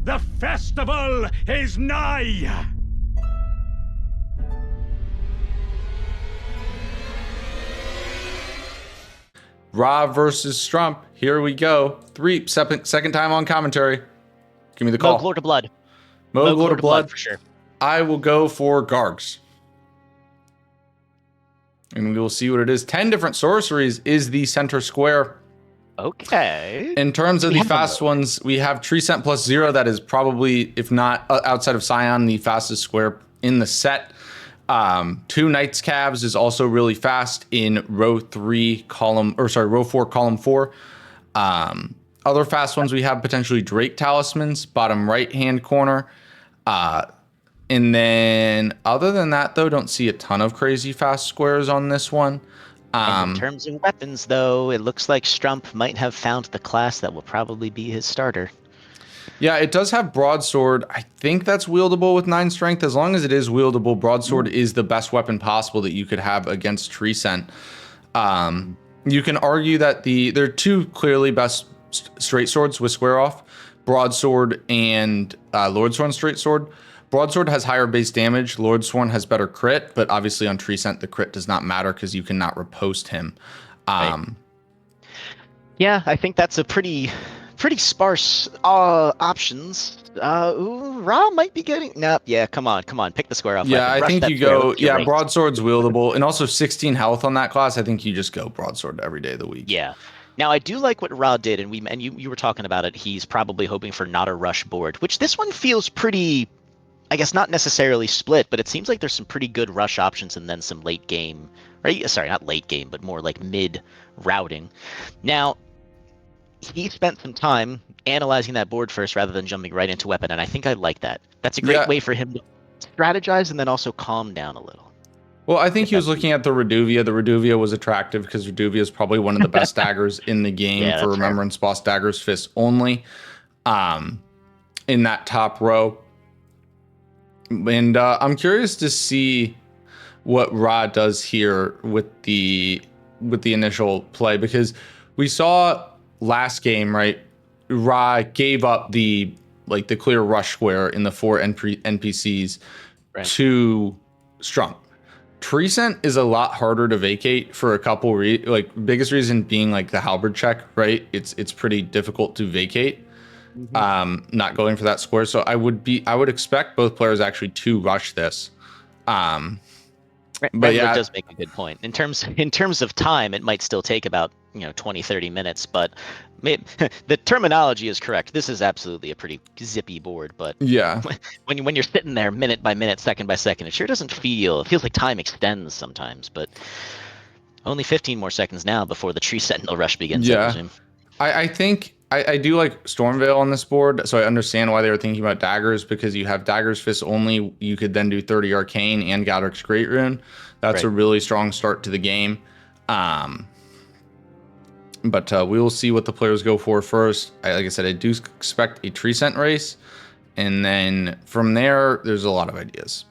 The festival is nigh! Ra versus Strump. Here we go. Second time on commentary. Give me the call. Moglor to blood. Moglor to blood for sure. I will go for Gargs. And we will see what it is. 10 different sorceries is the center square. Okay. In terms of the fast ones, we have Tree Scent plus 0. That is probably, if not outside of Scion, the fastest square in the set. 2 Knights Calves is also really fast in row 4, column 4. Other fast ones we have potentially Drake Talismans, bottom right hand corner. And then other than that, though, don't see a ton of crazy fast squares on this one. And in terms of weapons, though, it looks like Strump might have found the class that will probably be his starter. Yeah, it does have Broadsword. I think that's wieldable with 9 strength. As long as it is wieldable, Broadsword is the best weapon possible that you could have against Tree Scent. You can argue that there are 2 clearly best straight swords with square off, Broadsword and Lordsworn straight sword. Broadsword has higher base damage. Lordsworn has better crit, but obviously on Tree Scent, the crit does not matter because you cannot riposte him. Right. Yeah, I think that's a pretty sparse options. Ra might be getting. Nope. Yeah, come on, pick the square off. Yeah, weapon. I Rush think that you square go. with your Yeah, rings. Broadsword's wieldable, and also 16 health on that class. I think you just go Broadsword every day of the week. Yeah. Now I do like what Ra did, and you were talking about it. He's probably hoping for not a rush board, which this one feels pretty. I guess not necessarily split, but it seems like there's some pretty good rush options and then some late game, right? Sorry, not late game, but more like mid routing. Now, he spent some time analyzing that board first rather than jumping right into weapon, and I think I like that. That's a great way for him to strategize and then also calm down a little. Well, I think he was looking at the Reduvia. The Reduvia was attractive because Reduvia is probably one of the best daggers in the game for Remembrance Boss daggers, fists only, in that top row. And I'm curious to see what Ra does here with the initial play, because we saw last game, right? Ra gave up the clear rush square in the 4 NPCs to Strump. Tree Scent is a lot harder to vacate for a couple biggest reason being like the halberd check, right? It's pretty difficult to vacate. Not going for that square. So I would expect both players actually to rush this. But yeah, it does make a good point. In terms of time, it might still take about 20-30 minutes, but the terminology is correct. This is absolutely a pretty zippy board, but yeah, when you're sitting there minute by minute, second by second, it sure doesn't feel. It feels like time extends sometimes, but only 15 more seconds now before the Tree Sentinel rush begins. Yeah, I presume. I think I do like Stormveil on this board, so I understand why they were thinking about daggers, because you have daggers fists only. You could then do 30 arcane and Godric's Great Rune. That's a really strong start to the game. But we will see what the players go for first. Like I said, I do expect a Tree Scent race, and then from there, there's a lot of ideas.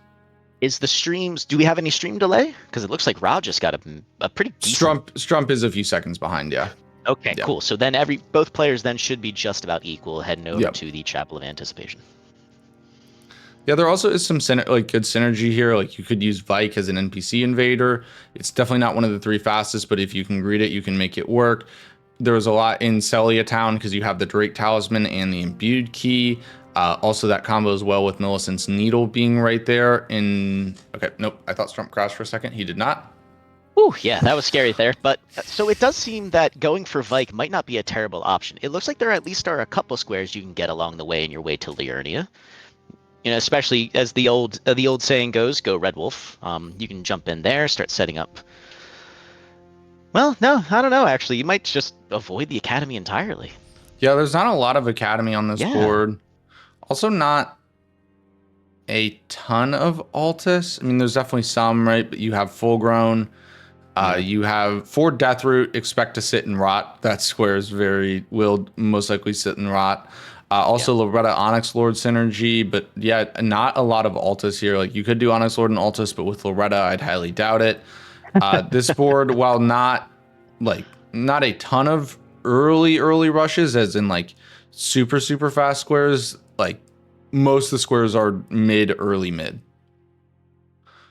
Is the streams? Do we have any stream delay? Because it looks like Ra just got a pretty decent... Strump is a few seconds behind. Yeah. Okay, cool. So then both players then should be just about equal heading over to the Chapel of Anticipation. Yeah, there also is some good synergy here. Like you could use Vike as an NPC invader. It's definitely not one of the 3 fastest, but if you can greet it, you can make it work. There's a lot in Celia Town because you have the Drake Talisman and the Imbued Key. Also, that combo as well with Millicent's Needle being right there. Okay, nope. I thought Strump crashed for a second. He did not. Ooh, yeah, that was scary there. But so it does seem that going for Vike might not be a terrible option. It looks like there at least are a couple squares you can get along the way in your way to Liurnia. Especially as the old saying goes, go Red Wolf. You can jump in there, start setting up. Well, no, I don't know. Actually, you might just avoid the Academy entirely. Yeah, there's not a lot of Academy on this board. Also, not a ton of Altus. I mean, there's definitely some, right? But you have Full Grown. You have 4 Deathroot, expect to sit and rot. That square is will most likely sit and rot. Loretta Onyx Lord synergy, but yeah, not a lot of Altus here. Like you could do Onyx Lord and Altus, but with Loretta, I'd highly doubt it. This board, while not a ton of early rushes, as in like super, super fast squares, like most of the squares are early mid.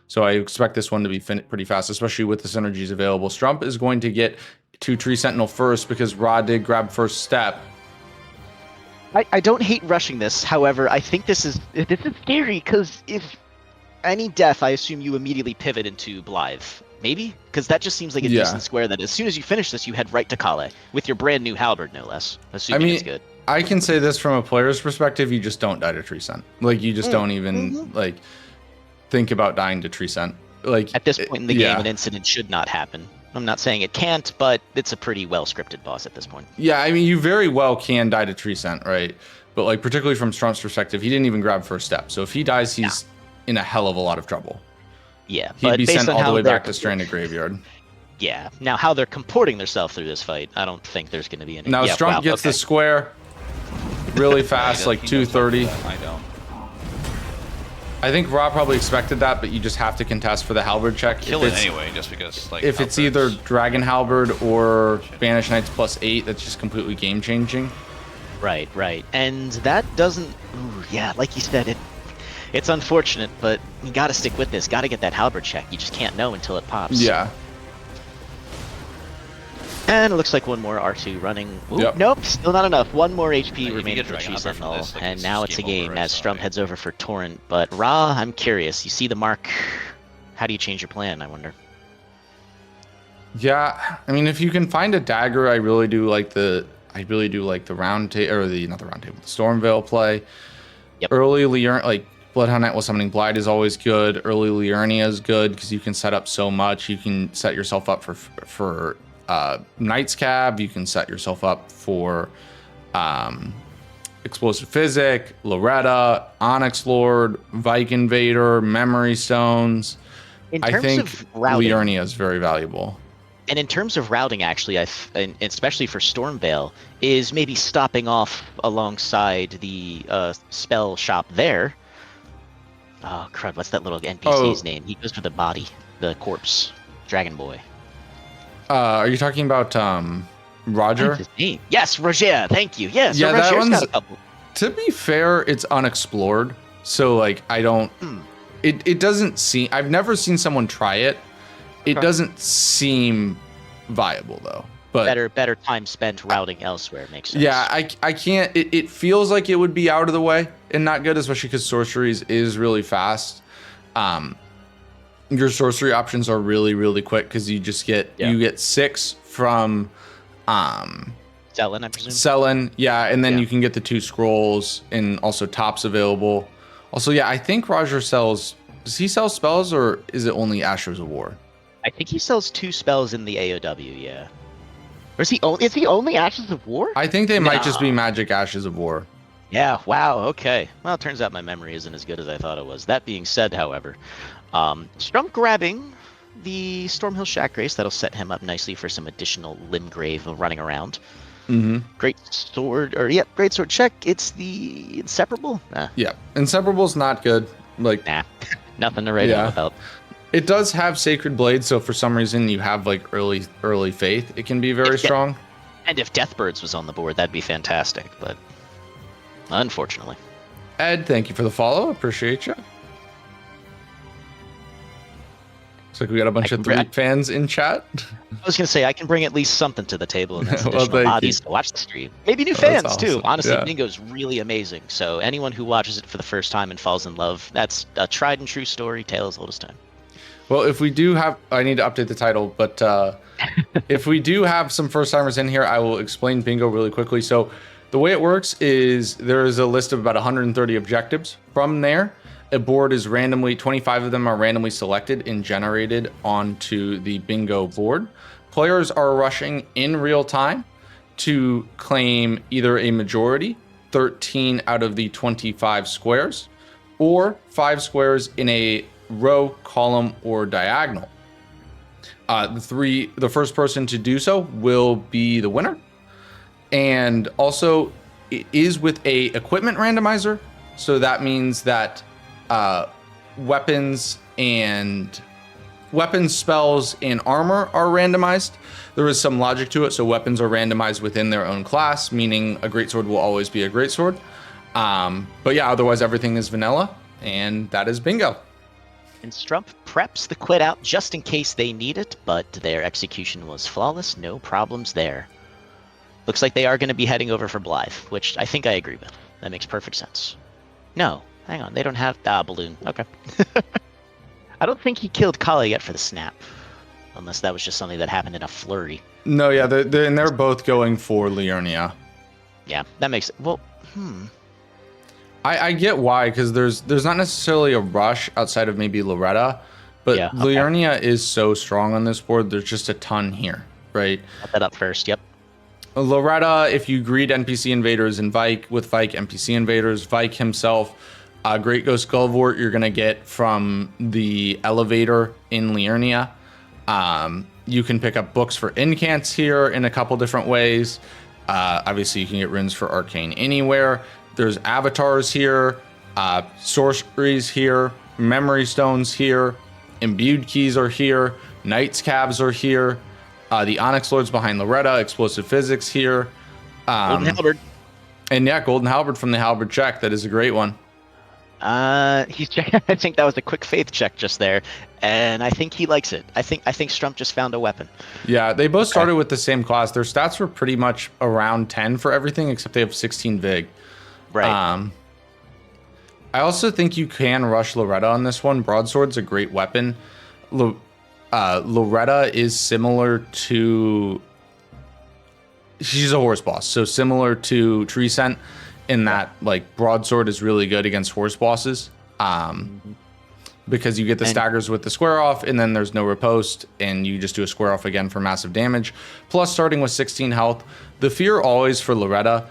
So I expect this one to be pretty fast, especially with the synergies available. Strump is going to get 2 Tree Sentinel first because Ra did grab first step. I don't hate rushing this. However, I think this is scary because if any death, I assume you immediately pivot into Blythe. Maybe? Because that just seems like a decent square that as soon as you finish this, you head right to Kale with your brand new halberd, no less. Assuming it's good. I can say this from a player's perspective, you just don't die to Tree Scent. Like, you just don't even, like, think about dying to Tree Scent. Like, at this point in the game, an incident should not happen. I'm not saying it can't, but it's a pretty well-scripted boss at this point. Yeah, I mean, you very well can die to Tree Scent, right? But, like, particularly from Strump's perspective, he didn't even grab first step. So if he dies, he's in a hell of a lot of trouble. Yeah, he'd be sent all the way back to Stranded Graveyard. Yeah. Now, how they're comporting themselves through this fight, I don't think there's going to be any... Now, Strump gets the square really fast, like 230. I don't. I think Ra probably expected that, but you just have to contest for the halberd check. Kill it anyway, just because, like... If it's either Dragon Halberd or Banish Knights +8, that's just completely game-changing. Right, right. And that doesn't... Ooh, yeah, like you said, it's unfortunate, but you gotta stick with this. Gotta get that halberd check. You just can't know until it pops. Yeah. And it looks like one more R2 running. Ooh, nope, still not enough. One more HP remaining for Tree Sentinel. Like, and now it's a game as Strump heads over for Torrent. But Ra, I'm curious. You see the mark. How do you change your plan, I wonder? Yeah, I mean, if you can find a dagger, I really do like the round table, or the Stormveil play. Yep. Early like Bloodhound Knight while summoning Blight is always good. Early Liurnia is good because you can set up so much. You can set yourself up for Knight's Cab. You can set yourself up for Explosive Physic, Loretta, Onyx Lord, Viking Invader, Memory Stones. I think Liurnia is very valuable. And in terms of routing, actually, and especially for Stormveil, is maybe stopping off alongside the spell shop there. Oh, crud, what's that little NPC's name? He goes for the body, the corpse, Dragon Boy. Are you talking about Roger? What's his name? Yes, Roger, thank you. Yes, yeah, that one's, got a couple. To be fair, it's unexplored. So, like, I don't... It doesn't seem... I've never seen someone try it. It doesn't seem viable, though. But better time spent routing elsewhere makes sense. Yeah, I can't... It feels like it would be out of the way and not good, especially because Sorceries is really fast. Your sorcery options are really, really quick because you just get... You get 6 from... Selin, I presume? Selin, yeah, and then you can get the 2 scrolls and also tops available. Also, yeah, I think Roger sells... Does he sell spells or is it only Ashes of War? I think he sells 2 spells in the AOW, yeah. Or is he only Ashes of War? I think they might just be Magic Ashes of War. Yeah, wow, okay. Well, it turns out my memory isn't as good as I thought it was. That being said, however, Strump grabbing the Stormhill Shackgrace, that'll set him up nicely for some additional Limgrave running around. Great sword, great sword check. It's the Inseparable? Yeah, Inseparable's not good. Like, nothing to write home about. It does have Sacred Blade, so for some reason you have like early faith. It can be very strong. And if Deathbirds was on the board, that'd be fantastic, but unfortunately. Ed, thank you for the follow. Appreciate you. Looks like we got a bunch of Threep fans in chat. I was going to say, I can bring at least something to the table, and that's additional bodies to watch the stream. Maybe new fans, too. Honestly, Bingo's really amazing. So anyone who watches it for the first time and falls in love, that's a tried and true story, tale as old as time. Well, if we do have... I need to update the title, but if we do have some first-timers in here, I will explain Bingo really quickly. So the way it works is there is a list of about 130 objectives. From there, a board is randomly... 25 of them are randomly selected and generated onto the Bingo board. Players are rushing in real time to claim either a majority, 13 out of the 25 squares, or 5 squares in a row, column, or diagonal. The first person to do so will be the winner. And also, it is with a equipment randomizer, so that means that weapons and weapons, spells, and armor are randomized. There is some logic to it. So weapons are randomized within their own class, meaning a greatsword will always be a greatsword. But yeah, otherwise everything is vanilla, and that is bingo. And Strump preps the quit out just in case they need it, but their execution was flawless. No problems there. Looks like they are going to be heading over for Blythe, which I think I agree with. That makes perfect sense. No, hang on. They don't have... Balloon. Okay. I don't think he killed Kala yet for the snap. Unless that was just something that happened in a flurry. No, yeah, they're both going for Liurnia. Yeah, that makes... Well, I get why, because there's not necessarily a rush outside of maybe Loretta, but yeah, okay. Liurnia is so strong on this board. There's just a ton here, right? Put that up first, yep. Loretta, if you greet NPC invaders and Vike with Vike NPC invaders, Vike himself, Great Ghost Gulvort, you're going to get from the elevator in Liurnia. You can pick up books for incants here in a couple different ways. Obviously, you can get runes for Arcane anywhere. There's avatars here, sorceries here, memory stones here, imbued keys are here, Knight's Cabs are here, the Onyx Lords behind Loretta, explosive physics here. Golden Halberd. And yeah, Golden Halberd from the Halberd check. That is a great one. He's I think that was a quick faith check just there, and I think he likes it. I think Strump just found a weapon. Yeah, they both started with the same class. Their stats were pretty much around 10 for everything, except they have 16 Vig. Right. I also think you can rush Loretta on this one. Broadsword's a great weapon. Loretta is similar to... She's a horse boss, so similar to Tree Scent in that, like, Broadsword is really good against horse bosses. Because you get the staggers with the square off, and then there's no riposte, and you just do a square off again for massive damage. Plus, starting with 16 health, the fear always for Loretta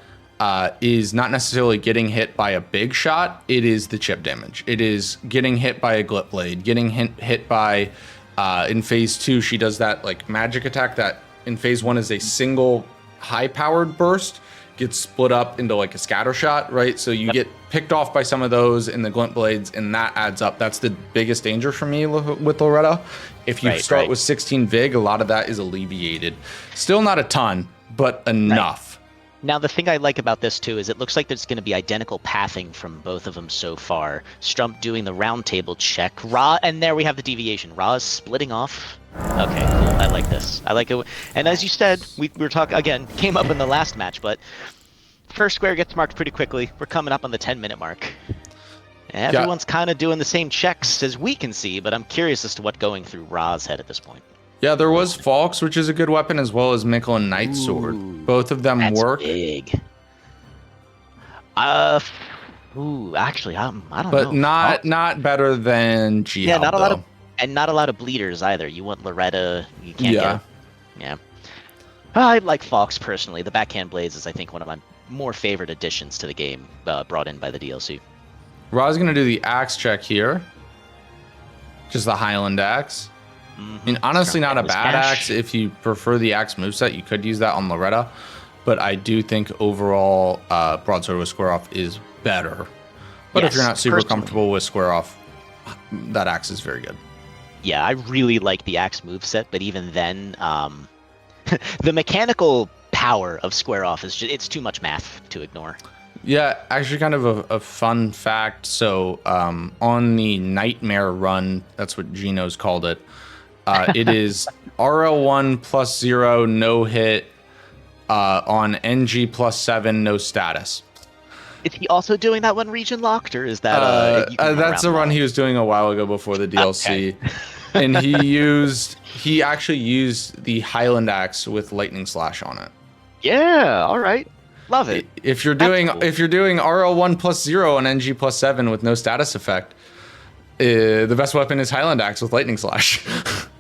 is not necessarily getting hit by a big shot. It is the chip damage. It is getting hit by a Glit Blade, getting hit by, in phase 2, she does that like magic attack that in phase 1 is a single high-powered burst, gets split up into like a scatter shot, right? So you get picked off by some of those in the Glint Blades, and that adds up. That's the biggest danger for me with Loretta. If you start with 16 Vig, a lot of that is alleviated. Still not a ton, but enough. Now, the thing I like about this, too, is it looks like there's going to be identical pathing from both of them so far. Strump doing the round table check. Ra, and there we have the deviation. Ra is splitting off. Okay, cool. I like this. I like it. And as you said, we were talking, again, came up in the last match, but first square gets marked pretty quickly. We're coming up on the 10-minute mark. Everyone's kind of doing the same checks as we can see, but I'm curious as to what's going through Ra's head at this point. Yeah, there was Falks, which is a good weapon, as well as Mikkel and Night Sword. Both of them work. Big. Actually, I don't know. But not better than GL. Yeah, not a lot of, and not a lot of bleeders either. You want Loretta, you can't get. Yeah. I like Falks personally. The backhand blades is, I think, one of my more favorite additions to the game, brought in by the DLC. Ra's gonna do the axe check here. Just the Highland axe. I mean, honestly, not a bad axe. If you prefer the axe moveset, you could use that on Loretta. But I do think overall, Broadsword with Square Off is better. But if you're not super comfortable with Square Off, that axe is very good. Yeah, I really like the axe moveset, but even then, the mechanical power of Square Off is it's too much math to ignore. Yeah, actually kind of a fun fact. So on the Nightmare run, that's what Gino's called it. It is RL1 +0, no hit, on NG +7, no status. Is he also doing that one region locked, or is that that's a run he was doing a while ago before the DLC? Okay. And he actually used the Highland Axe with Lightning Slash on it. Yeah, all right. Love it. If you're doing RL1 +0 on NG +7 with no status effect, the best weapon is Highland Axe with Lightning Slash.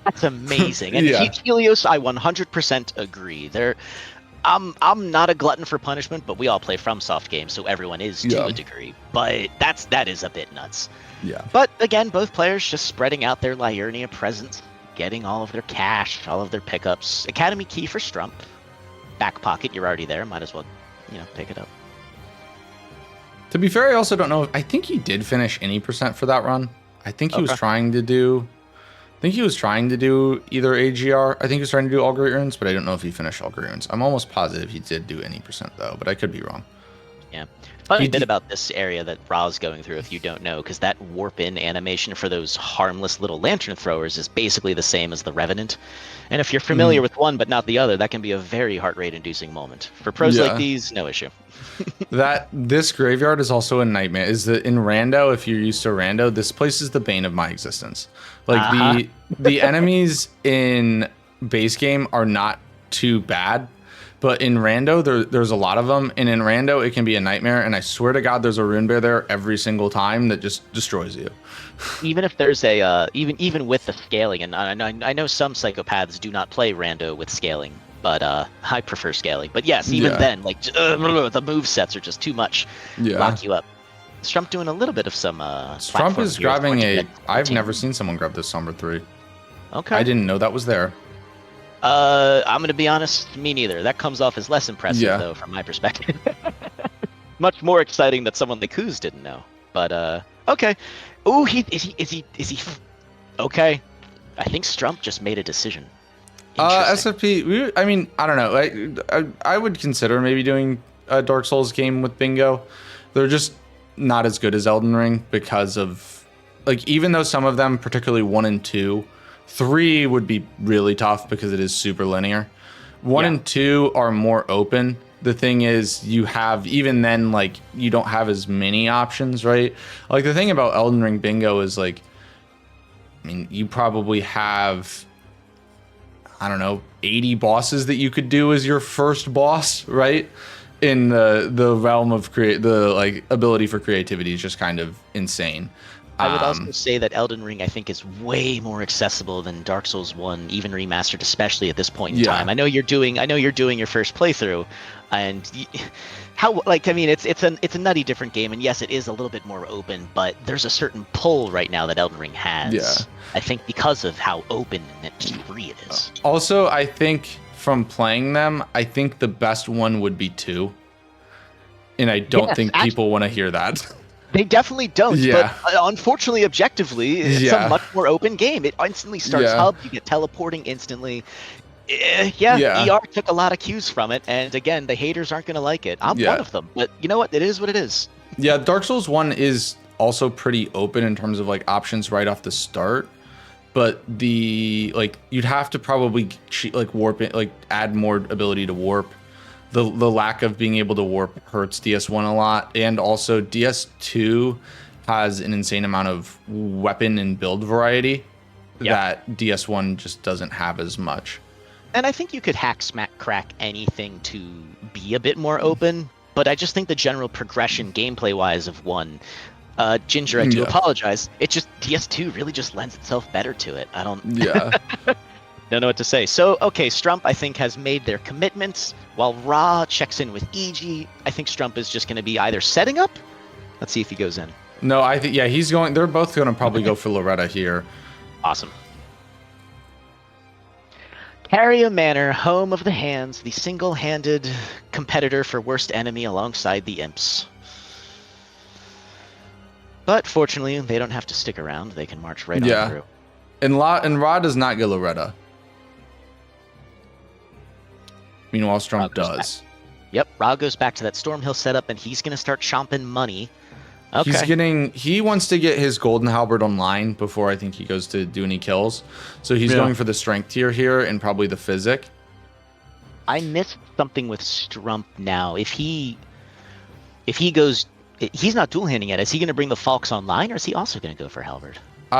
That's amazing. And Helios, I 100% agree. I'm not a glutton for punishment, but we all play FromSoft games, so everyone is to a degree. But that is a bit nuts. Yeah. But again, both players just spreading out their Liurnia presence, getting all of their cash, all of their pickups. Academy key for Strump. Back pocket, you're already there. Might as well, pick it up. To be fair, I also don't know. I think he did finish any percent for that run. I think he was trying to do think he was trying to do either AGR. I think he was trying to do All Great Runes, but I don't know if he finished All Great Runes. I'm almost positive he did do any percent though, but I could be wrong. Yeah. Funny bit about this area that Ra's going through, if you don't know, because that warp in animation for those harmless little lantern throwers is basically the same as the Revenant. And if you're familiar with one but not the other, that can be a very heart rate inducing moment. For pros like these, no issue. This graveyard is also a nightmare. Is that in Rando, if you're used to Rando, this place is the bane of my existence. Like the enemies in base game are not too bad. But in Rando, there's a lot of them, and in Rando, it can be a nightmare. And I swear to God, there's a rune bear there every single time that just destroys you. Even if there's a even with the scaling, and I know some psychopaths do not play Rando with scaling, but I prefer scaling. But yes, even then, like the move sets are just too much. Lock you up. Strump doing a little bit of some. Strump is grabbing a. I've never seen someone grab this Somber 3. Okay. I didn't know that was there. I'm gonna be honest, me neither. That comes off as less impressive though, from my perspective. Much more exciting that someone like Kuz didn't know. But okay. Ooh, is he? Okay. I think Strump just made a decision. SFP. I mean, I don't know. I would consider maybe doing a Dark Souls game with Bingo. They're just not as good as Elden Ring because of, like, even though some of them, particularly 1 and 2. 3 would be really tough because it is super linear. 1 and 2 are more open. The thing is, you have, even then, like, you don't have as many options, right? Like, the thing about Elden Ring Bingo is, like, I mean, you probably have, I don't know, 80 bosses that you could do as your first boss, right? In the realm of ability for creativity is just kind of insane. I would also say that Elden Ring, I think, is way more accessible than Dark Souls 1, even remastered, especially at this point in time. I know you're doing your first playthrough, and it's a nutty different game, and yes, it is a little bit more open, but there's a certain pull right now that Elden Ring has. Yeah. I think because of how open and free it is. Also, I think from playing them, I think the best one would be 2, and I don't think people want to hear that. They definitely don't, but unfortunately, objectively, it's a much more open game. It instantly starts hub, you get teleporting instantly. ER took a lot of cues from it, and again, the haters aren't going to like it. I'm one of them, but you know what? It is what it is. Yeah, Dark Souls 1 is also pretty open in terms of, like, options right off the start, but you'd have to probably, like, warp it, like, add more ability to warp. The lack of being able to warp hurts DS1 a lot, and also DS2 has an insane amount of weapon and build variety that DS1 just doesn't have as much. And I think you could hack, smack, crack anything to be a bit more open, but I just think the general progression gameplay-wise of 1, Ginger, I do apologize, it just, DS2 really just lends itself better to it. I don't... Yeah. Don't know what to say. So, okay, Strump, I think, has made their commitments, while Ra checks in with EG. I think Strump is just going to be either setting up. Let's see if he goes in. No, I think, he's going. They're both going to probably go for Loretta here. Awesome. Caria Manor, home of the Hands, the single-handed competitor for worst enemy alongside the Imps. But fortunately, they don't have to stick around. They can march right on through. And Ra does not get Loretta. Meanwhile, Strump does. Yep, Ra goes back to that Stormhill setup, and he's going to start chomping money. Okay. He wants to get his Golden Halberd online before I think he goes to do any kills. So he's going for the Strength tier here and probably the Physic. I missed something with Strump now. If he goes, he's not dual handing yet. Is he going to bring the Falks online, or is he also going to go for Halberd?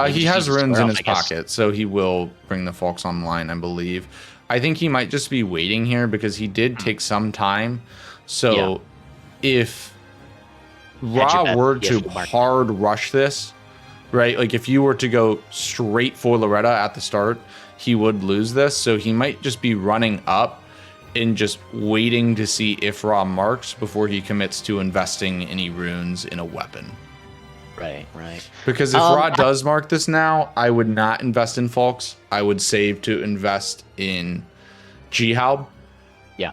He has runes in his pocket, so he will bring the Falks online, I believe. I think he might just be waiting here because he did take some time. So if Ra were to hard rush this, right? Like if you were to go straight for Loretta at the start, he would lose this. So he might just be running up and just waiting to see if Ra marks before he commits to investing any runes in a weapon. Right. Because if Ra does mark this now, I would not invest in Falks. I would save to invest in G-Halb. Yeah.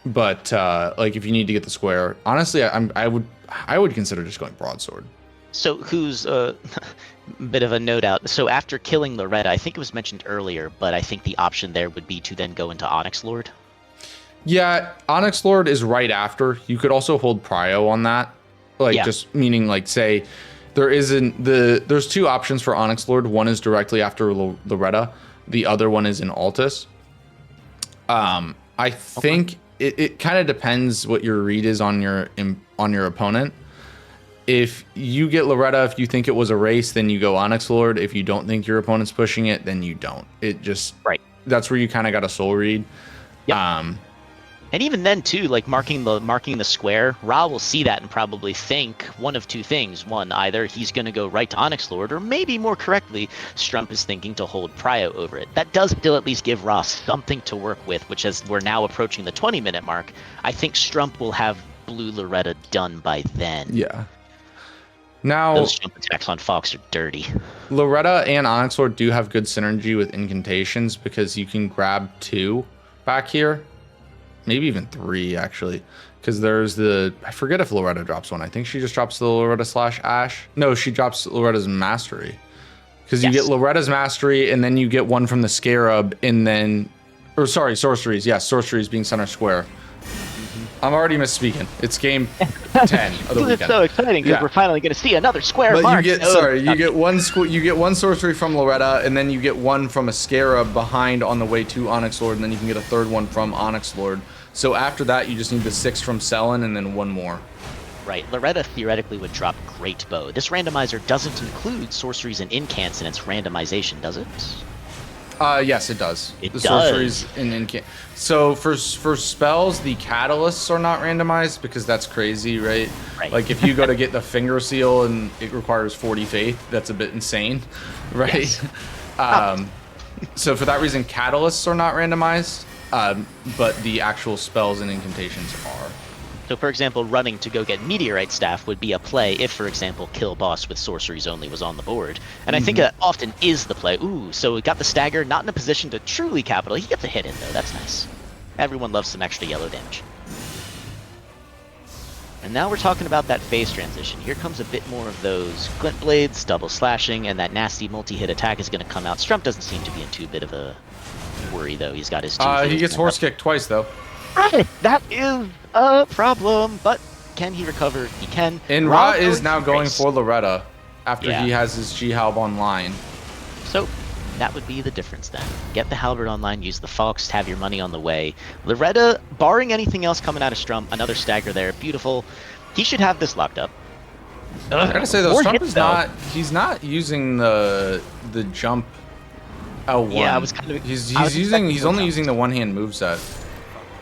But like if you need to get the square, honestly, I would consider just going Broadsword. So who's a bit of a no doubt. So after killing Loretta, I think it was mentioned earlier, but I think the option there would be to then go into Onyx Lord. Yeah, Onyx Lord is right after. You could also hold Prio on that. Like, just meaning, like, say, there's two options for Onyx Lord. One is directly after Loretta. The other one is in Altus. I think it kind of depends what your read is on your opponent. If you get Loretta, if you think it was a race, then you go Onyx Lord. If you don't think your opponent's pushing it, then you don't. It just that's where you kind of got a soul read. Yep. And even then too, like marking the square, Ra will see that and probably think one of two things. One, either he's going to go right to Onyx Lord, or maybe more correctly, Strump is thinking to hold Prio over it. That does still at least give Ra something to work with, which as we're now approaching the 20-minute mark, I think Strump will have Blue Loretta done by then. Yeah. Now, those jump attacks on Fox are dirty. Loretta and Onyx Lord do have good synergy with incantations because you can grab 2 back here. Maybe even 3, actually. Because there's I forget if Loretta drops one. I think she just drops the Loretta / Ash. No, she drops Loretta's Mastery. Because you get Loretta's Mastery, and then you get one from the Scarab, and then... Or, sorry, Sorceries. Yes, Sorceries being center square. I'm already misspeaking. It's game 10 of the weekend. It's so exciting because we're finally going to see another square but mark. You get one sorcery from Loretta, and then you get one from a Scarab behind on the way to Onyx Lord, and then you can get a third one from Onyx Lord. So after that, you just need the 6 from Selen, and then one more. Right. Loretta theoretically would drop Great Bow. This randomizer doesn't include sorceries and incants in its randomization, does it? Yes, it does. Sorceries and incant. So for spells, the catalysts are not randomized because that's crazy, right? Like if you go to get the Finger Seal and it requires 40 faith, that's a bit insane, right? Yes. So for that reason, catalysts are not randomized, but the actual spells and incantations are. So, for example, running to go get Meteorite Staff would be a play if, for example, Kill Boss with Sorceries only was on the board. And I think that often is the play. Ooh, so we got the Stagger, not in a position to truly capital. He gets a hit in, though. That's nice. Everyone loves some extra yellow damage. And now we're talking about that phase transition. Here comes a bit more of those Glint Blades, double slashing, and that nasty multi-hit attack is going to come out. Strump doesn't seem to be in too bit of a worry, though. He's got his two. He gets horse kicked twice, though. Right, that is a problem, but can he recover? He can. And Ra is now going for Loretta after he has his G-Halb online. So that would be the difference then. Get the Halberd online, use the Fox, have your money on the way. Loretta, barring anything else coming out of Strump, another stagger there, beautiful. He should have this locked up. I gotta say though, Strump is he's not using the jump L1. Yeah, I was kind of. He's only using the one-hand moveset.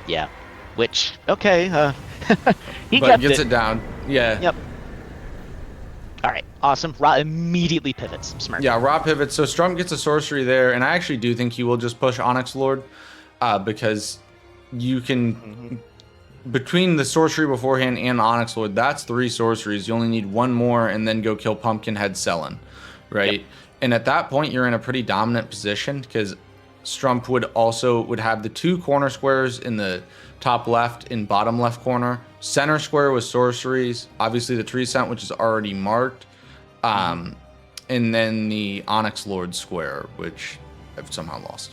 Yeah, which he gets it down. Yeah. Yep. All right, awesome. Ra immediately pivots. Smart. Yeah, Ra pivots. So Strump gets a sorcery there, and I actually do think he will just push Onyx Lord, because you can between the sorcery beforehand and Onyx Lord, that's 3 sorceries. You only need one more, and then go kill Pumpkinhead Selen, right? Yep. And at that point, you're in a pretty dominant position because Strump would have the 2 corner squares in the top left and bottom left corner. Center square with sorceries. Obviously the tree scent, which is already marked. And then the Onyx Lord square, which I've somehow lost.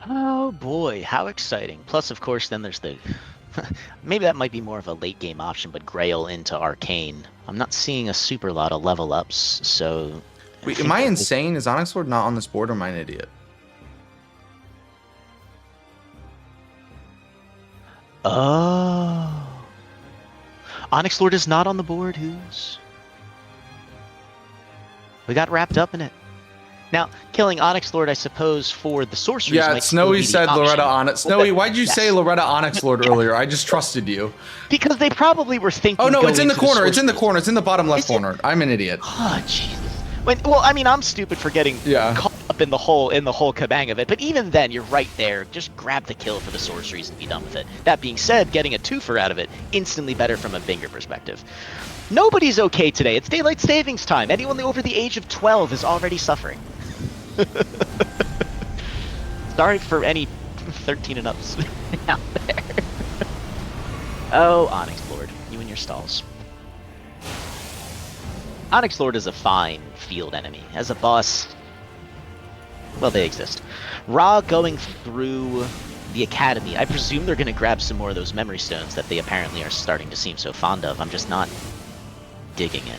Oh boy, how exciting. Plus, of course, then there's the... maybe that might be more of a late game option, but Grail into Arcane. I'm not seeing a super lot of level ups, so... Wait, am I insane? Is Onyx Lord not on this board, or am I an idiot? Oh. Onyx Lord is not on the board, who's? We got wrapped up in it. Now, killing Onyx Lord, I suppose, for the sorceries. Yeah, Snowy said Loretta Onyx. Snowy, why'd you say Loretta Onyx Lord earlier? I just trusted you. Because they probably were thinking. Oh no, it's in the corner. It's in the corner. It's in the bottom left corner. I'm an idiot. Oh Jesus. Well, I mean, I'm stupid for getting caught up in the whole kabang of it. But even then, you're right there. Just grab the kill for the sorceries and be done with it. That being said, getting a 2-fer out of it, instantly better from a Binger perspective. Nobody's okay today. It's daylight savings time. Anyone over the age of 12 is already suffering. Sorry for any 13 and ups out there. Oh, Onyx Lord, you and your stalls. Onyx Lord is a fine field enemy. As a boss, well, they exist. Ra going through the Academy, I presume they're going to grab some more of those memory stones that they apparently are starting to seem so fond of. I'm just not digging it.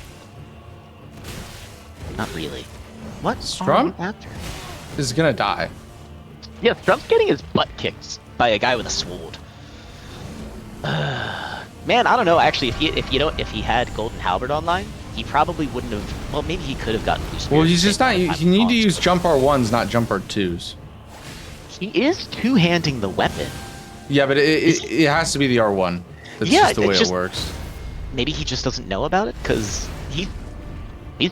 Not really. What? Strump is going to die. Yeah, Strump's getting his butt kicked by a guy with a sword. Man, I don't know. Actually, if he had Golden Halberd online, he probably wouldn't have. Well, maybe he could have gotten Blue Spirit. Well, he's just not. You need to use Jump R1s, not Jump R2s. He is two-handing the weapon. Yeah, but it has to be the R1. That's just the way it works. Maybe he just doesn't know about it because he's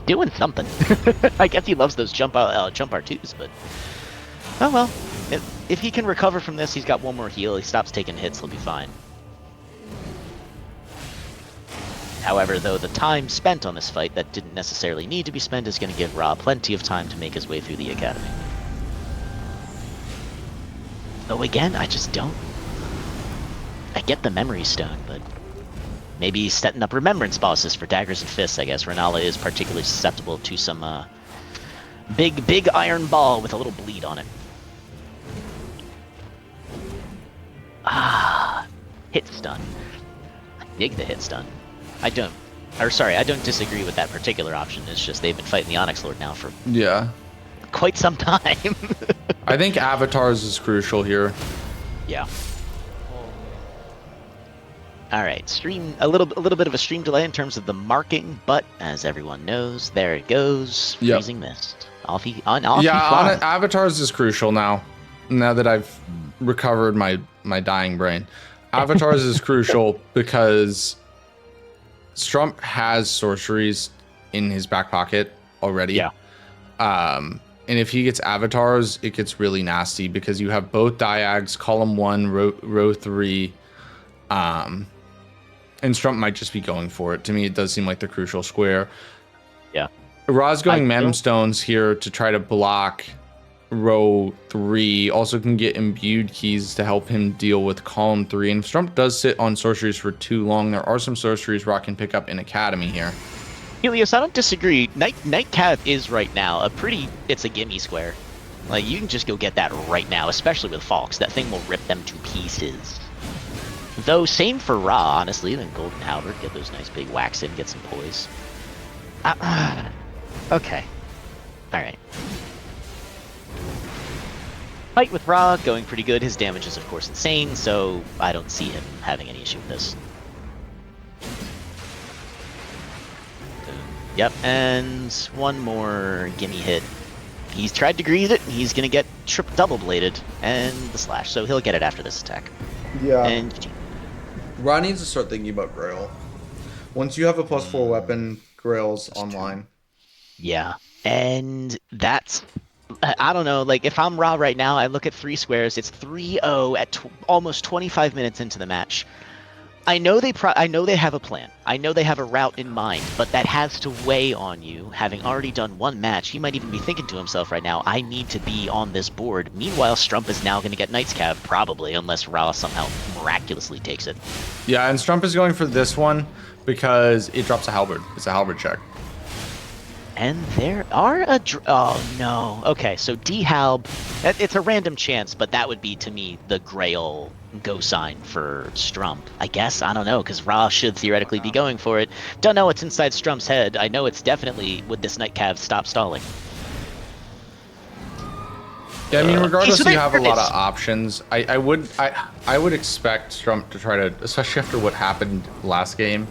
doing something. I guess he loves those jump R2s, but oh well. If he can recover from this, he's got one more heal. He stops taking hits, he'll be fine. However, though, the time spent on this fight that didn't necessarily need to be spent is going to give Ra plenty of time to make his way through the Academy. Though again, I just don't. I get the Memory Stone, but maybe he's setting up Remembrance bosses for Daggers and Fists, I guess. Renala is particularly susceptible to some big iron ball with a little bleed on it. Hit stun. I dig the hit stun. I don't disagree with that particular option. It's just they've been fighting the Onyx Lord now for quite some time. I think Avatars is crucial here. Yeah. All right, stream a little bit of a stream delay in terms of the marking, but as everyone knows, there it goes. Freezing Mist. Off he flies. Avatars is crucial now. Now that I've recovered my dying brain, Avatars is crucial because Strump has sorceries in his back pocket already. Yeah. And if he gets Avatars, it gets really nasty because you have both Diags, column 1, row 3, and Strump might just be going for it. To me, it does seem like the crucial square. Yeah. Ra's going Mem Stones here to try to block row 3. Also can get imbued keys to help him deal with column 3. And if Strump does sit on sorceries for too long, there are some sorceries Ra can pick up in Academy here. Helios, I don't disagree. Night Cav is right now it's a gimme square. Like, you can just go get that right now, especially with Falks. That thing will rip them to pieces. Though, same for Ra, honestly. Then Golden Halberd, get those nice big whacks in, get some poise. Okay. Alright. Fight with Ra, going pretty good. His damage is, of course, insane, so I don't see him having any issue with this. Yep, and one more gimme hit. He's tried to grease it, he's gonna get double bladed, and the slash, so he'll get it after this attack. Yeah. And Ra needs to start thinking about Grail. Once you have a +4 weapon, Grail's online. Yeah, and that's... I don't know, like, if I'm Ra right now, I look at 3 squares, it's 3-0 at almost 25 minutes into the match. I know they have a plan. I know they have a route in mind, but that has to weigh on you. Having already done one match, he might even be thinking to himself right now, I need to be on this board. Meanwhile, Strump is now going to get Knight's Cav, probably, unless Ra somehow miraculously takes it. Yeah, and Strump is going for this one because it drops a halberd. It's a halberd check. And there are oh no. Okay, so D-Halb, it's a random chance, but that would be, to me, the Grail go sign for Strump. I guess, I don't know, because Ra should theoretically be going for it. Don't know what's inside Strump's head. I know it's definitely, would this Night Cav stop stalling? Yeah, I mean, regardless, you have a lot of options. I would expect Strump to try to, especially after what happened last game,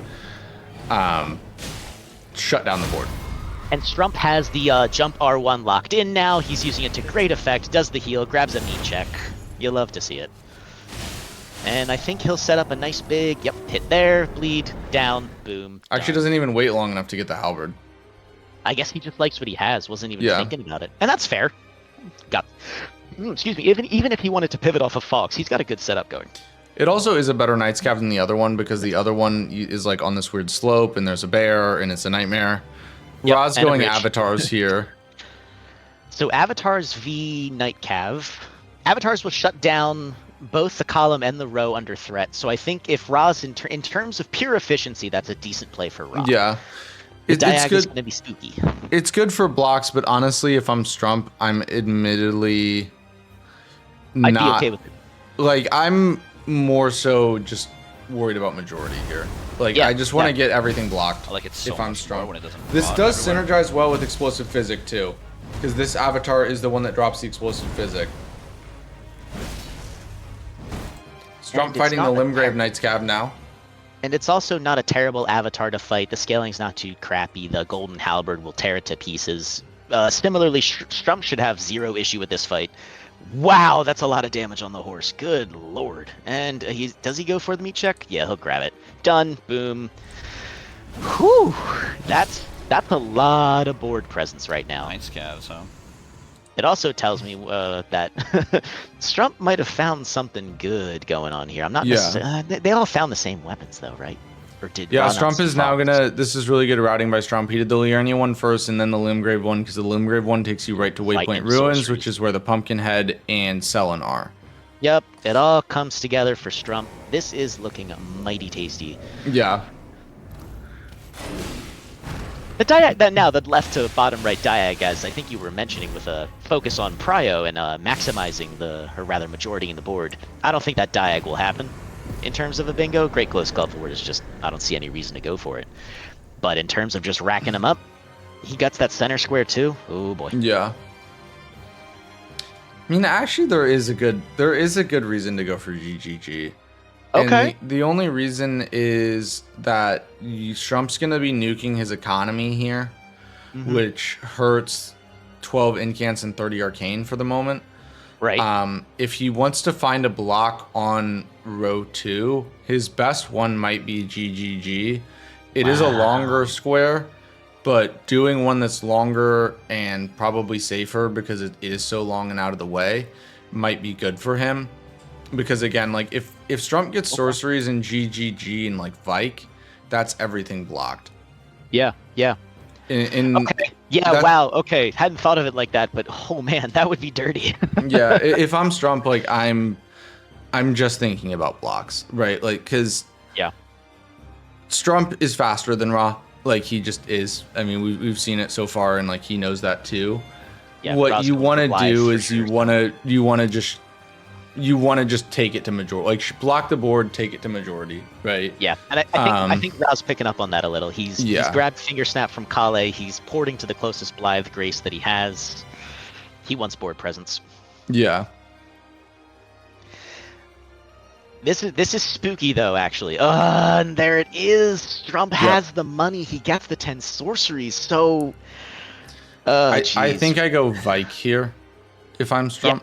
shut down the board. And Strump has the jump R1 locked in now. He's using it to great effect, does the heal, grabs a knee check. You love to see it. And I think he'll set up a nice big, hit there, bleed, down, boom. Actually doesn't even wait long enough to get the halberd. I guess he just likes what he has, wasn't even thinking about it. And that's fair. Excuse me, even if he wanted to pivot off of Fox, he's got a good setup going. It also is a better Knight's Cav than the other one, because the other one is like on this weird slope, and there's a bear, and it's a nightmare. Ra's going Avatars here. So Avatars v Night Cav. Avatars will shut down both the column and the row under threat. So I think if Ra's in terms of pure efficiency, that's a decent play for Ra. Yeah. The it's diag is good. going to be spooky. It's good for blocks, but honestly, if I'm Strump, I'm admittedly I'd not be okay with it. like I'm more so just worried about majority here. Like Yeah, I just want to yeah. get everything blocked. I like it so if I'm much more Strump. when it doesn't This mod does everywhere. synergize well with explosive physic too, because this avatar is the one that drops the explosive physic. Strump And it's fighting the not a Limgrave Knight's Cab now. And it's also not a terrible avatar to fight. The scaling's not too crappy. The Golden Halberd will tear it to pieces. Similarly, Strump should have zero issue with this fight. Wow, that's a lot of damage on the horse. Good lord. And does he go for the meat check? Yeah, he'll grab it. Done. Boom. Whew. That's a lot of board presence right now. Nice calves, huh? It also tells me that Strump might have found something good going on here. I'm not necessarily. They all found the same weapons, though, right? Or did? Yeah, Ra not Strump is now evolve? gonna. This is really good routing by Strump. He did the Liurnia one first, and then the Limgrave one, because the Limgrave one takes you right to Lightning Waypoint Ruins, sorceries. which is where the Pumpkinhead and Selen are. Yep, it all comes together for Strump. This is looking mighty tasty. Yeah. The diag now, the left to bottom right diag, as I think you were mentioning, with a focus on prio and maximizing or rather majority in the board. I don't think that diag will happen in terms of a bingo. Great Close Call Forward is just, I don't see any reason to go for it. But in terms of just racking them up, he guts that center square too. Oh boy. Yeah. I mean, actually, there is a good reason to go for GGG. Okay. And the only reason is that Strump's going to be nuking his economy here, which hurts 12 incants and 30 arcane for the moment. Right. If he wants to find a block on row 2, his best one might be GGG. It is a longer square, but doing one that's longer and probably safer because it is so long and out of the way might be good for him. Because again, like if Strump gets sorceries in GGG and like Vike, that's everything blocked. Yeah. Yeah. Okay. Yeah. Wow. Okay. Hadn't thought of it like that, but oh man, that would be dirty. Yeah. If I'm Strump, like I'm just thinking about blocks, right? Like because Strump is faster than Ra. Like he just is. I mean, we've seen it so far, and like he knows that too. Yeah, what Ra's you going want to for life do for is sure. you want to just take it to majority, like block the board, take it to majority, right? Yeah, and I think Ra's picking up on that a little. He's grabbed Finger Snap from Kale. He's porting to the closest Blithe Grace that he has. He wants board presence. Yeah. This is spooky though, actually. And there it is. Strump has the money. He gets the 10 sorceries. So, I think I go Vike here. If I'm Strump,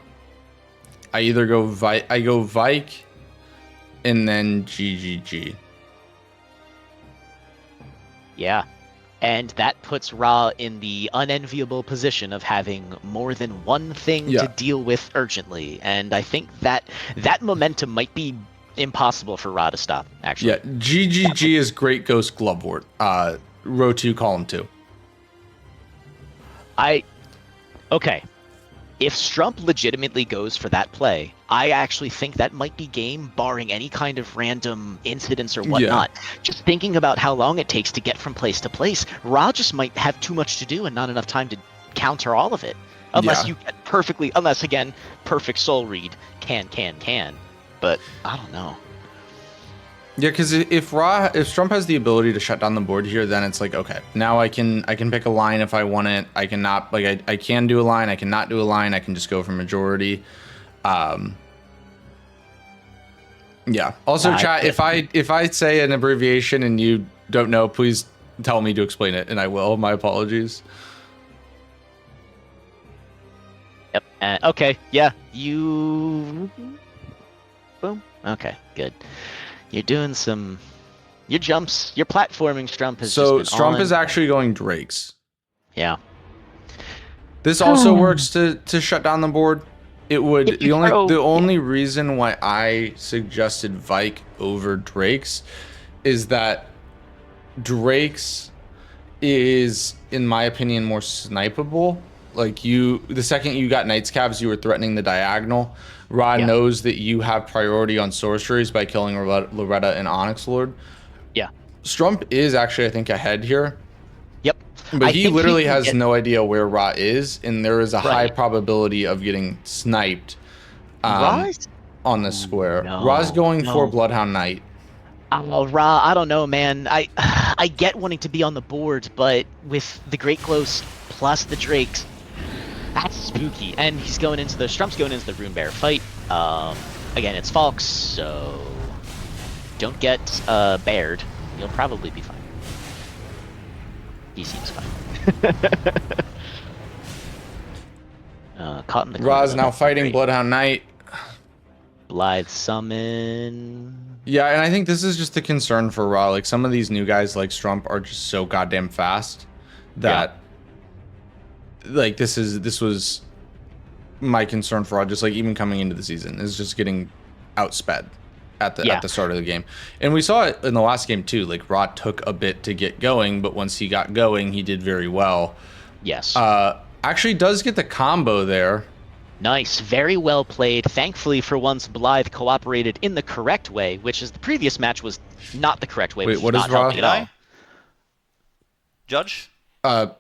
I either go Vike. I go Vike, and then GGG. Yeah. And that puts Ra in the unenviable position of having more than one thing to deal with urgently. And I think that momentum might be impossible for Ra to stop, actually. Yeah, GGG is Great Ghost Glovewort. Row 2, column 2. Okay. If Strump legitimately goes for that play, I actually think that might be game, barring any kind of random incidents or whatnot. Just thinking about how long it takes to get from place to place, Ra just might have too much to do and not enough time to counter all of it. Unless you get again, perfect soul read, can. But I don't know. Yeah, because if Strump has the ability to shut down the board here, then it's like, okay, now I can pick a line if I want it. I cannot, like I can do a line, I cannot do a line, I can just go for majority. Yeah. Also, chat, if I say an abbreviation and you don't know, please tell me to explain it, and I will. My apologies. Yep. Okay. Yeah. You. Boom. Okay. Good. You're doing your jumps, your platforming. Strump has so just been Strump on. is actually going Drakes. Yeah. This also works to shut down the board. It would the only reason why I suggested Vike over Drakes is that Drakes is, in my opinion, more snipeable. Like the second you got Knights Cabs, you were threatening the diagonal. Ra knows that you have priority on sorceries by killing Loretta and Onyx Lord. Yeah. Strump is actually, I think, ahead here. But he literally has get... no idea where Ra is, and there is a high Right. probability of getting sniped Ra's? on the square. Ra's No, going for no. Bloodhound Knight. Oh, Ra, I don't know, man. I get wanting to be on the board, but with the Great Close plus the Drakes, that's spooky. And he's going into the Strump's going into the Rune Bear fight. Again, it's Falx, so don't get bared. You'll probably be fine. He seems fine. Caught in the Ra's corner, now that's fighting great. Bloodhound Knight. Blithe summon. Yeah, and I think this is just a concern for Ra. Like, some of these new guys like Strump are just so goddamn fast that like this was my concern for Ra, just like even coming into the season, is just getting outsped at the start of the game. And we saw it in the last game too. Like, Ra took a bit to get going, but once he got going, he did very well. Yes. Actually does get the combo there. Nice, very well played. Thankfully, for once, Blythe cooperated in the correct way, which is the previous match was not the correct way. Wait, what is Ra? Did I? Judge? Yeah,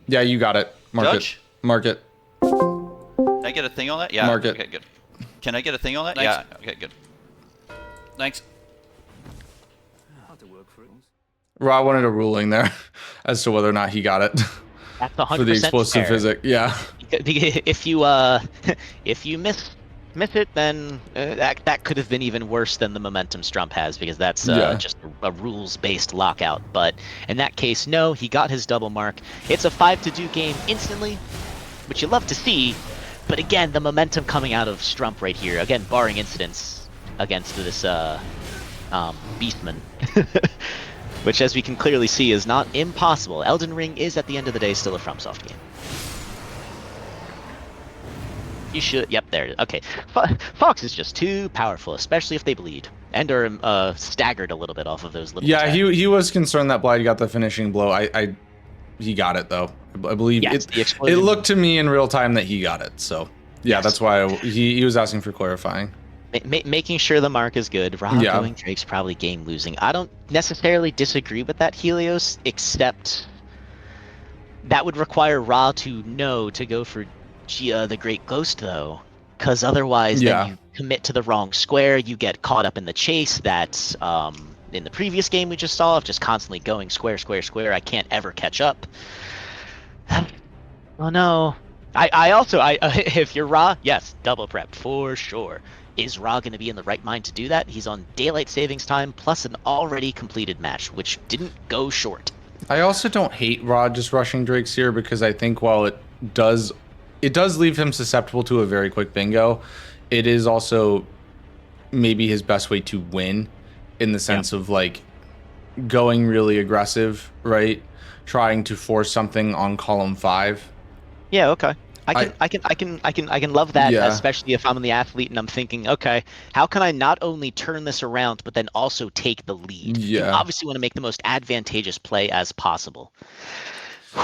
you got it. Mark Judge? it. Mark it. Can I get a thing on that? Yeah. Mark it. Okay, good. Can I get a thing on that? Thanks. Yeah. Okay, good. Thanks. Ra wanted a ruling there as to whether or not he got it. That's 100% for the explosive fair. physics. Yeah. If you miss it, then that could have been even worse than the momentum Strump has, because that's just a rules-based lockout. But in that case, no, he got his double mark. It's a 5-2 game instantly, which you love to see. But again, the momentum coming out of Strump right here, again, barring incidents against this Beastman, which, as we can clearly see, is not impossible. Elden Ring is, at the end of the day, still a FromSoft game. You should... Yep, there it is. Okay. Fox is just too powerful, especially if they bleed. And are staggered a little bit off of those little attacks. He was concerned that Blythe got the finishing blow. He got it, though. I believe it looked to me in real time that he got it. So, yeah, Yes. that's why he was asking for clarifying. Making sure the mark is good. Ra going Drake's probably game losing. I don't necessarily disagree with that, Helios, except that would require Ra to know to go for the Great Ghost, though, because otherwise then you commit to the wrong square. You get caught up in the chase that in the previous game we just saw of just constantly going square, square, square. I can't ever catch up. Oh no. I also if you're Ra, yes, double prep for sure. Is Ra going to be in the right mind to do that? He's on daylight savings time plus an already completed match, which didn't go short. I also don't hate Ra just rushing Drakes here, because I think while it does leave him susceptible to a very quick bingo, it is also maybe his best way to win, in the sense of like going really aggressive, right? Trying to force something on column 5. Yeah, okay. I can love that, especially if I'm the athlete and I'm thinking, okay, how can I not only turn this around but then also take the lead? Yeah. You obviously want to make the most advantageous play as possible.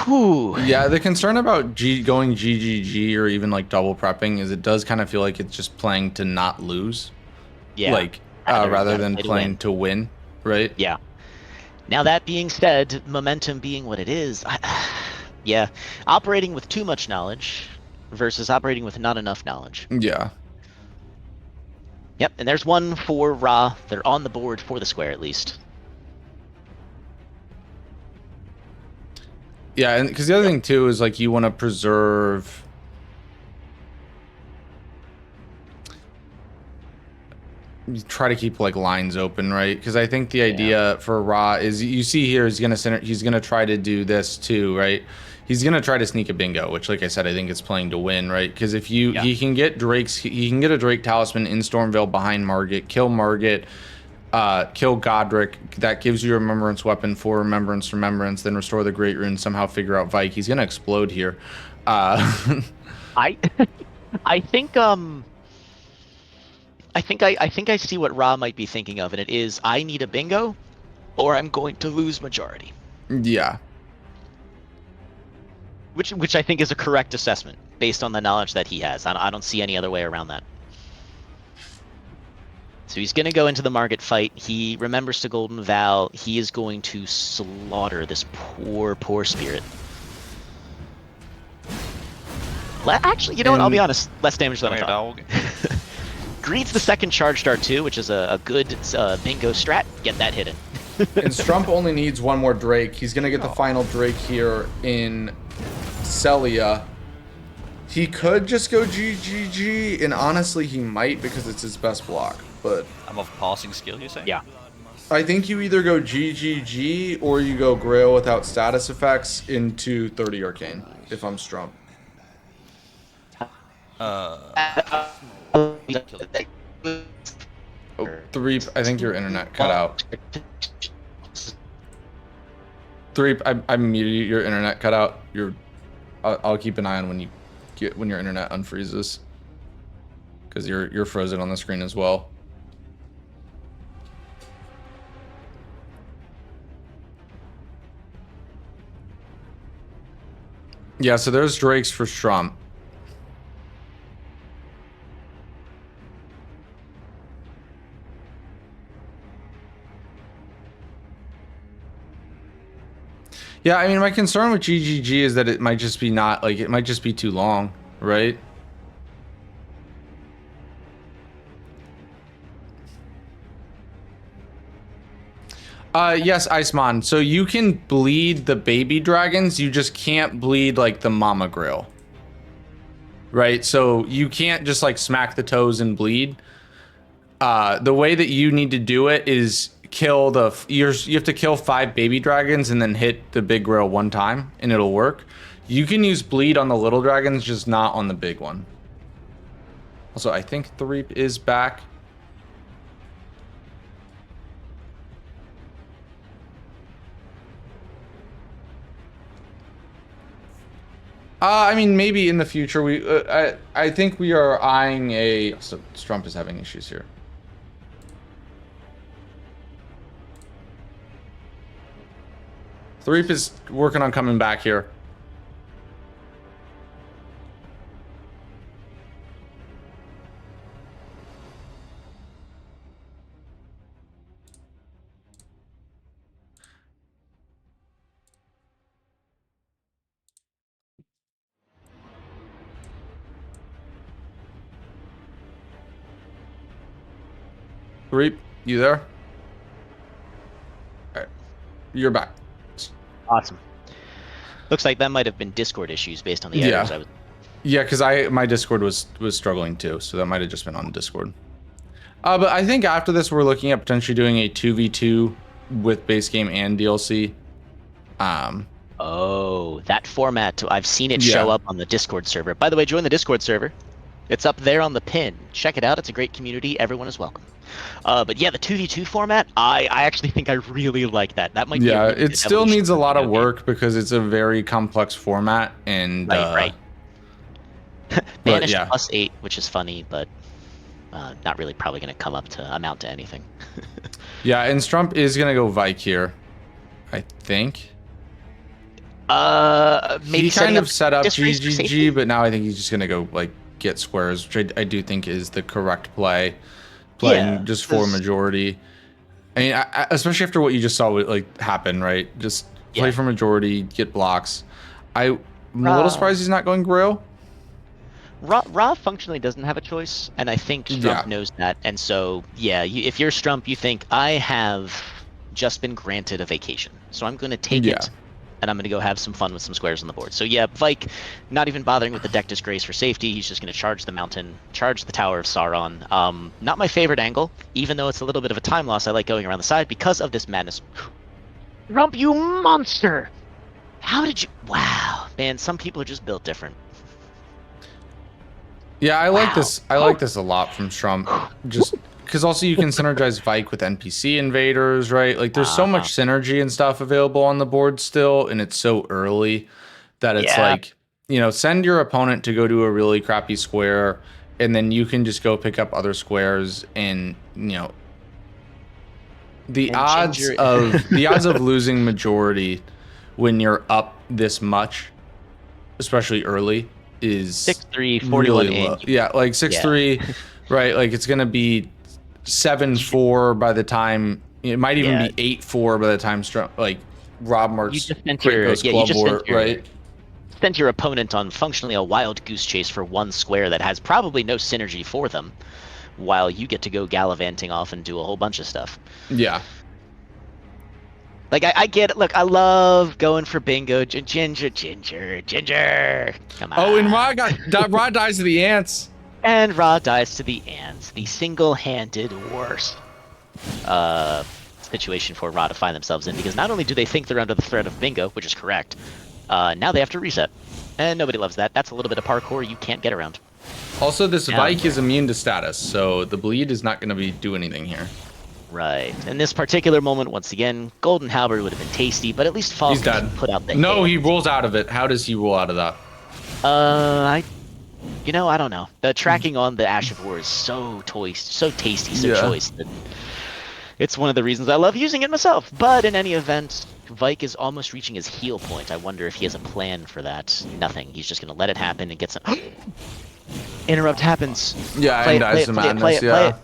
Whew. Yeah, the concern about going GGG or even like double prepping is it does kind of feel like it's just playing to not lose. Yeah. Like rather than playing to win, right? Yeah. Now that being said, momentum being what it is, yeah, operating with too much knowledge versus operating with not enough knowledge. Yeah. Yep, and there's one for Ra. They're on the board for the square, at least. Yeah, and because the other thing too is like you want to preserve. You try to keep like lines open, right? Because I think the idea for Ra is, you see here, he's gonna try to do this too, right? He's gonna try to sneak a bingo, which, like I said, I think it's playing to win, right? Because if he can get he can get a Drake talisman in Stormveil behind Margit, kill Margit, kill Godric. That gives you a remembrance weapon for remembrance, then restore the Great Rune. Somehow figure out Vike. He's gonna explode here. I think I see what Ra might be thinking of, and it is, I need a bingo, or I'm going to lose majority. Yeah. Which I think is a correct assessment based on the knowledge that he has. I don't see any other way around that. So he's going to go into the Margit fight. He remembers to Golden Vow. He is going to slaughter this poor spirit. Actually, you know what? I'll be honest. Less damage than I thought. Greets the second charge dart too, which is a good bingo strat. Get that hidden. And Strump only needs one more Drake. He's going to get the final Drake here in Celia. He could just go GGG, and honestly, he might because it's his best block. But I'm of passing skill, you say? Yeah. I think you either go GGG or you go Grail without status effects into 30 Arcane, if I'm Strump. Uh, Oh, Threep, I think your internet cut out. Threep, I muted your internet cut out. I'll keep an eye on when your internet unfreezes, because you're frozen on the screen as well. Yeah, so there's Drakes for Strump. Yeah, I mean, my concern with GGG is that it might just be it might just be too long, right? Yes, Iceman. So you can bleed the baby dragons, you just can't bleed like the mama grill. Right? So you can't just like smack the toes and bleed. The way that you need to do it is kill you have to kill 5 baby dragons and then hit the big grill 1 time and it'll work. You can use bleed on the little dragons, just not on the big one. Also, I think Threep is back. I mean, maybe in the future I think we are eyeing so Strump is having issues here. Threep is working on coming back here. Threep, you there? All right, you're back. Awesome. Looks like that might have been Discord issues based on the errors I was. Yeah, because my Discord was struggling too, so that might have just been on Discord. But I think after this, we're looking at potentially doing a 2v2 with base game and DLC. Oh, that format! I've seen it show up on the Discord server. By the way, join the Discord server. It's up there on the pin. Check it out. It's a great community. Everyone is welcome. But yeah, the 2v2 format, I actually think I really like that. That might be a really it still needs a lot of work because it's a very complex format and right. Banished +8, which is funny, but not really probably going to come up to amount to anything. Yeah, and Strump is going to go Vike here, I think. Maybe he kind of set up GGG, but now I think he's just going to go like get squares, which I do think is the correct play. Playing just for majority. I mean, especially after what you just saw like happen, right? Just play for majority, get blocks. I'm a little surprised he's not going Grail. Ra functionally doesn't have a choice, and I think Strump knows that. And so, if you're Strump, you think, I have just been granted a vacation, so I'm going to take it, and I'm going to go have some fun with some squares on the board. So yeah, Vike, not even bothering with the deck disgrace for safety, he's just going to charge the mountain, charge the Tower of Sauron. Not my favorite angle, even though it's a little bit of a time loss. I like going around the side because of this madness. Strump, you monster! How did you... Wow. Man, some people are just built different. Yeah, I like this. I like this a lot from Strump. Just because also you can synergize Vike with NPC invaders, right? Like there's so much synergy and stuff available on the board still, and it's so early that it's like, send your opponent to go do a really crappy square, and then you can just go pick up other squares, and the odds of losing majority when you're up this much, especially early, is 6-3, 41 really low. Yeah, like 6-3, right? Like it's gonna be 7-4 by the time it might even Yeah. be 8-4 by the time Rob You Marks just sent Great your Ghost you Club just War, sent your, right? sent your opponent on functionally a wild goose chase for one square that has probably no synergy for them, while you get to go gallivanting off and do a whole bunch of stuff. Yeah. Like, I get it. Look, I love going for bingo. Ginger. Come on. Oh, and Rod dies to the ants. And Ra dies to the ants. The single-handed worst situation for Ra to find themselves in, because not only do they think they're under the threat of bingo, which is correct, now they have to reset. And nobody loves that. That's a little bit of parkour you can't get around. Also, this Vike is immune to status, so the bleed is not going to do anything here. Right. In this particular moment, once again, Golden Halberd would have been tasty, but at least Falk put out the No, hit. he rolls out of it. How does he roll out of that? I don't know. The tracking on the Ash of War is so tasty, so choice. That it's one of the reasons I love using it myself. But in any event, Vike is almost reaching his heal point. I wonder if he has a plan for that. Nothing. He's just going to let it happen and get some... Interrupt happens. Yeah, play and dies to Madness, play it.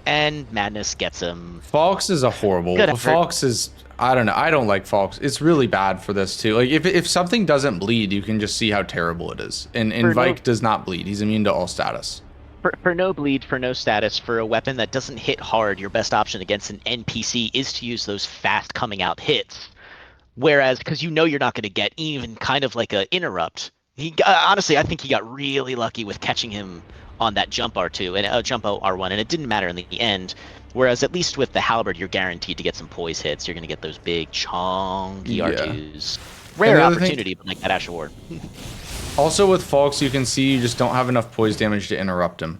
And Madness gets him. Falks is a horrible... Falks is... I don't know. I don't like Falks. It's really bad for this, too. Like, if something doesn't bleed, you can just see how terrible it is. And Vike does not bleed. He's immune to all status. For no bleed, for no status, for a weapon that doesn't hit hard, your best option against an NPC is to use those fast coming out hits. Whereas, because you know you're not going to get even kind of like a interrupt. Honestly, I think he got really lucky with catching him on that jump R2 and jump R1, and it didn't matter in the end. Whereas at least with the Halberd, you're guaranteed to get some poise hits. You're going to get those big chonky R2s. Rare opportunity, but like that Ash Award. Also with Falks, you can see you just don't have enough poise damage to interrupt him.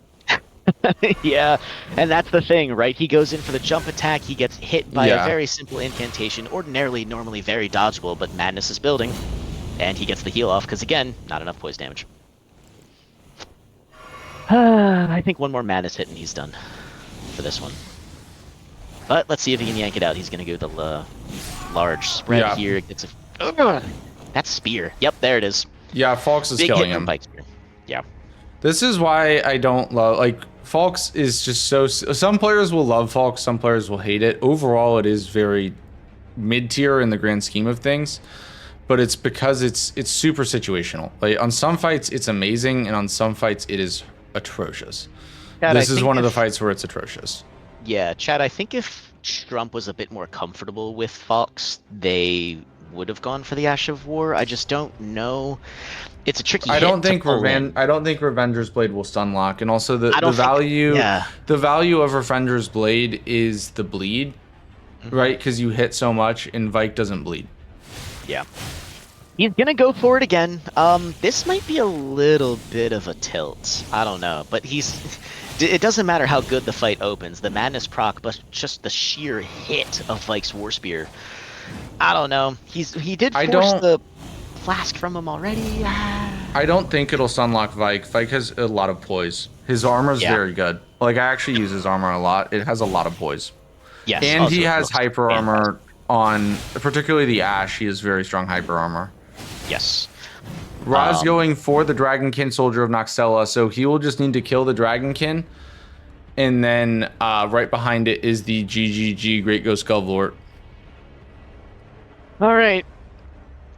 Yeah, and that's the thing, right? He goes in for the jump attack, he gets hit by a very simple incantation, normally very dodgeable, but Madness is building, and he gets the heal off, because again, not enough poise damage. I think one more Madness hit and he's done for this one. But let's see if he can yank it out. He's going to go the large spread here. Gets a... That's spear. Yep, there it is. Yeah, Falks is killing him. Yeah. This is why I don't love... Like, Falks is just so... Some players will love Falks, some players will hate it. Overall, it is very mid-tier in the grand scheme of things. But it's because it's super situational. Like, on some fights, it's amazing, and on some fights, it is atrocious. Chad, this is one of the fights where it's atrocious. Yeah, Chad, I think if Strump was a bit more comfortable with Falks, they would have gone for the Ash of War. I just don't know. It's a tricky I don't think Revenger's Blade will stun lock, and also the value of Revenger's Blade is the bleed, right? Because you hit so much, and Vike doesn't bleed. Yeah. He's gonna go for it again. This might be a little bit of a tilt. I don't know, but it doesn't matter how good the fight opens. The Madness proc, but just the sheer hit of Vike's War Spear. I don't know. He did force the flask from him already. I don't think it'll sunlock Vike. Vike has a lot of poise. His armor's very good. Like, I actually use his armor a lot. It has a lot of poise. Yes. And he has hyper armor on, particularly the Ash. He has very strong hyper armor. Yes. Ra's going for the Dragonkin Soldier of Noxella, so he will just need to kill the Dragonkin. And then right behind it is the GGG Great Ghost Gulvlord. All right.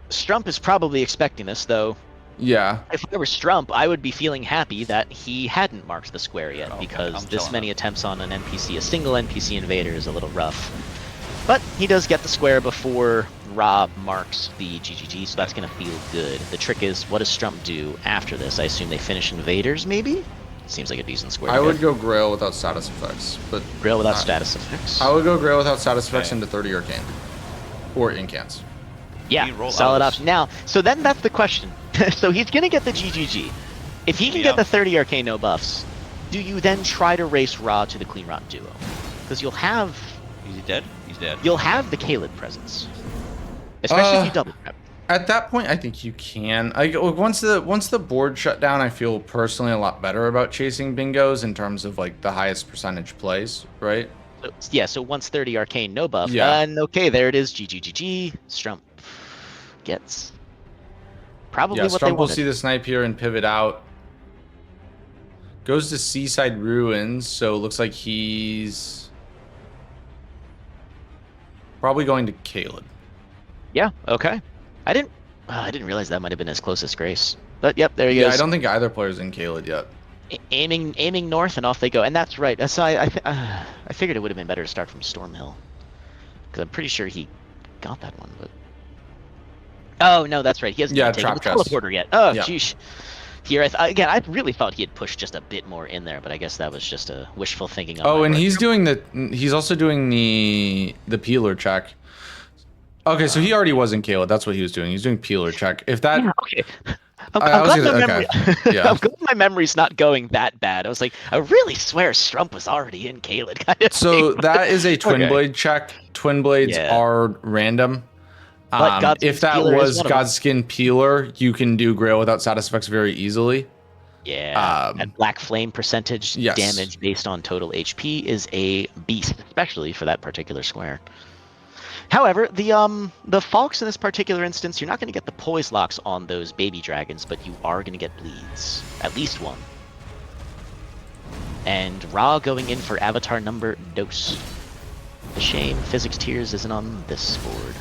Strump is probably expecting this, though. Yeah. If I were Strump, I would be feeling happy that he hadn't marked the square yet, because this many attempts on an NPC, a single NPC invader, is a little rough. But he does get the square before Rob marks the GGG, so that's going to feel good. The trick is, what does Strump do after this? I assume they finish invaders, maybe? Seems like a decent square. I would go Grail without status effects, but Grail without status effects. I would go Grail without status effects into 30 Arcane. Or Incants. Yeah, solid option. Now, so then that's the question. So he's going to get the GGG. If he can get the 30 Arcane no buffs, do you then try to race Ra to the Clean Rot duo? Because you'll have... Is he dead? He's dead. You'll have the Caleb presence. Especially if you double prep. At that point, I think you can. Once the board shut down, I feel personally a lot better about chasing bingos in terms of like the highest percentage plays, right? So once 30 Arcane no buff, and okay, there it is, GGGG. Strump gets probably what they wanted. Strump will see the snipe here and pivot out. Goes to Seaside Ruins, so it looks like he's probably going to Caelid. Yeah. Okay. I didn't realize that might have been his closest Grace. But yep, there he goes. Yeah, I don't think either player's in Caelid yet. Aiming north, and off they go. And that's right. So I figured it would have been better to start from Stormhill, because I'm pretty sure he got that one. But oh no, that's right. He hasn't even taken the teleporter yet. Oh jeez. Here, again, I really thought he had pushed just a bit more in there, but I guess that was just a wishful thinking. Oh, and he's also doing the peeler check. Okay, so he already was in Caelid. That's what he was doing. He's doing peeler check. If that. Yeah, okay. I'm glad my memory's not going that bad. I was like, I really swear Strump was already in Caelid. Kind of so that is a twin blade check. Twin blades are random. If that was Godskin Peeler, you can do Grail without status effects very easily. Yeah, and Black Flame percentage damage based on total HP is a beast, especially for that particular square. However, the Falks in this particular instance, you're not going to get the poise locks on those baby dragons, but you are going to get bleeds. At least one. And Ra going in for avatar number Dose. A shame Physics Tears isn't on this board.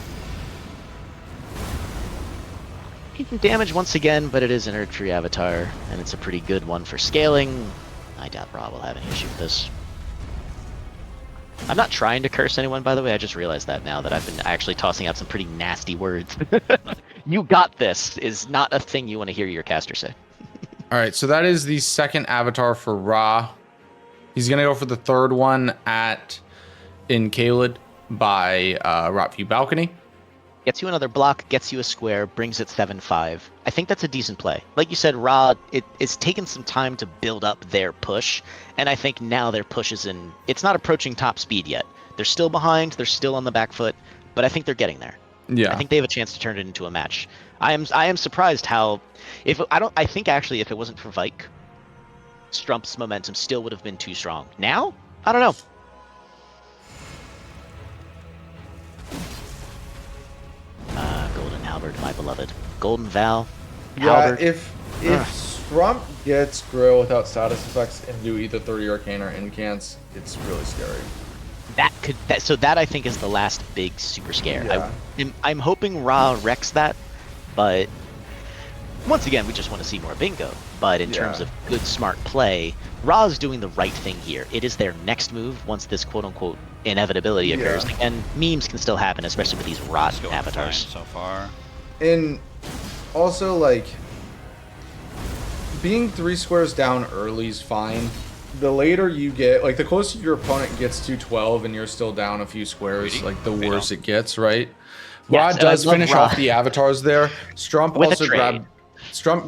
Decent damage once again, but it is an Erdtree avatar, and it's a pretty good one for scaling. I doubt Ra will have any issue with this. I'm not trying to curse anyone, by the way. I just realized that now that I've been actually tossing out some pretty nasty words. You got this is not a thing you want to hear your caster say. All right, so that is the second avatar for Ra. He's going to go for the third one in Caelid by Rotview Balcony. Gets you another block, gets you a square, brings it 7-5. I think that's a decent play. Like you said, Ra, it's taken some time to build up their push, and I think now their push is in... It's not approaching top speed yet. They're still behind, they're still on the back foot, but I think they're getting there. Yeah. I think they have a chance to turn it into a match. I am surprised how... I think actually if it wasn't for Vike, Strump's momentum still would have been too strong. Now? I don't know. Golden Halberd, my beloved. Golden Val. Halberd. Yeah, if Strump gets Grill without status effects and do either 30 Arcane or Incants, it's really scary. That I think is the last big super scare. Yeah. I'm hoping Ra wrecks that, but once again, we just want to see more bingo. But in terms of good, smart play, Ra's doing the right thing here. It is their next move once this quote-unquote inevitability occurs. And memes can still happen, especially with these rotten avatars. So far. And also, like, being 3 squares down early is fine. The later you get, like, the closer your opponent gets to 12 and you're still down a few squares, like, the worse it gets, right? Yes, Ra does finish off the avatars there. Strump also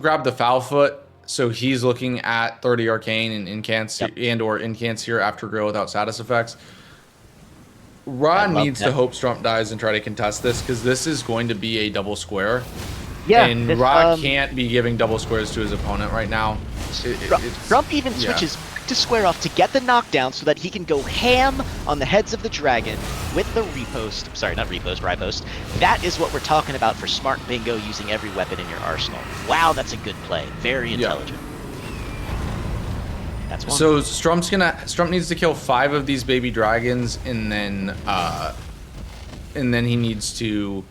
grabbed the foul foot, so he's looking at 30 Arcane and Incants or Incants here after Grill without status effects. Ra needs to hope Strump dies and try to contest this, because this is going to be a double square. Yeah, and Ra can't be giving double squares to his opponent right now. Strump even switches to square off to get the knockdown so that he can go ham on the heads of the dragon with the riposte. Sorry, not riposte, riposte. That is what we're talking about for smart bingo, using every weapon in your arsenal. Wow, that's a good play. Very intelligent. That's one. So Strump needs to kill 5 of these baby dragons, and then he needs to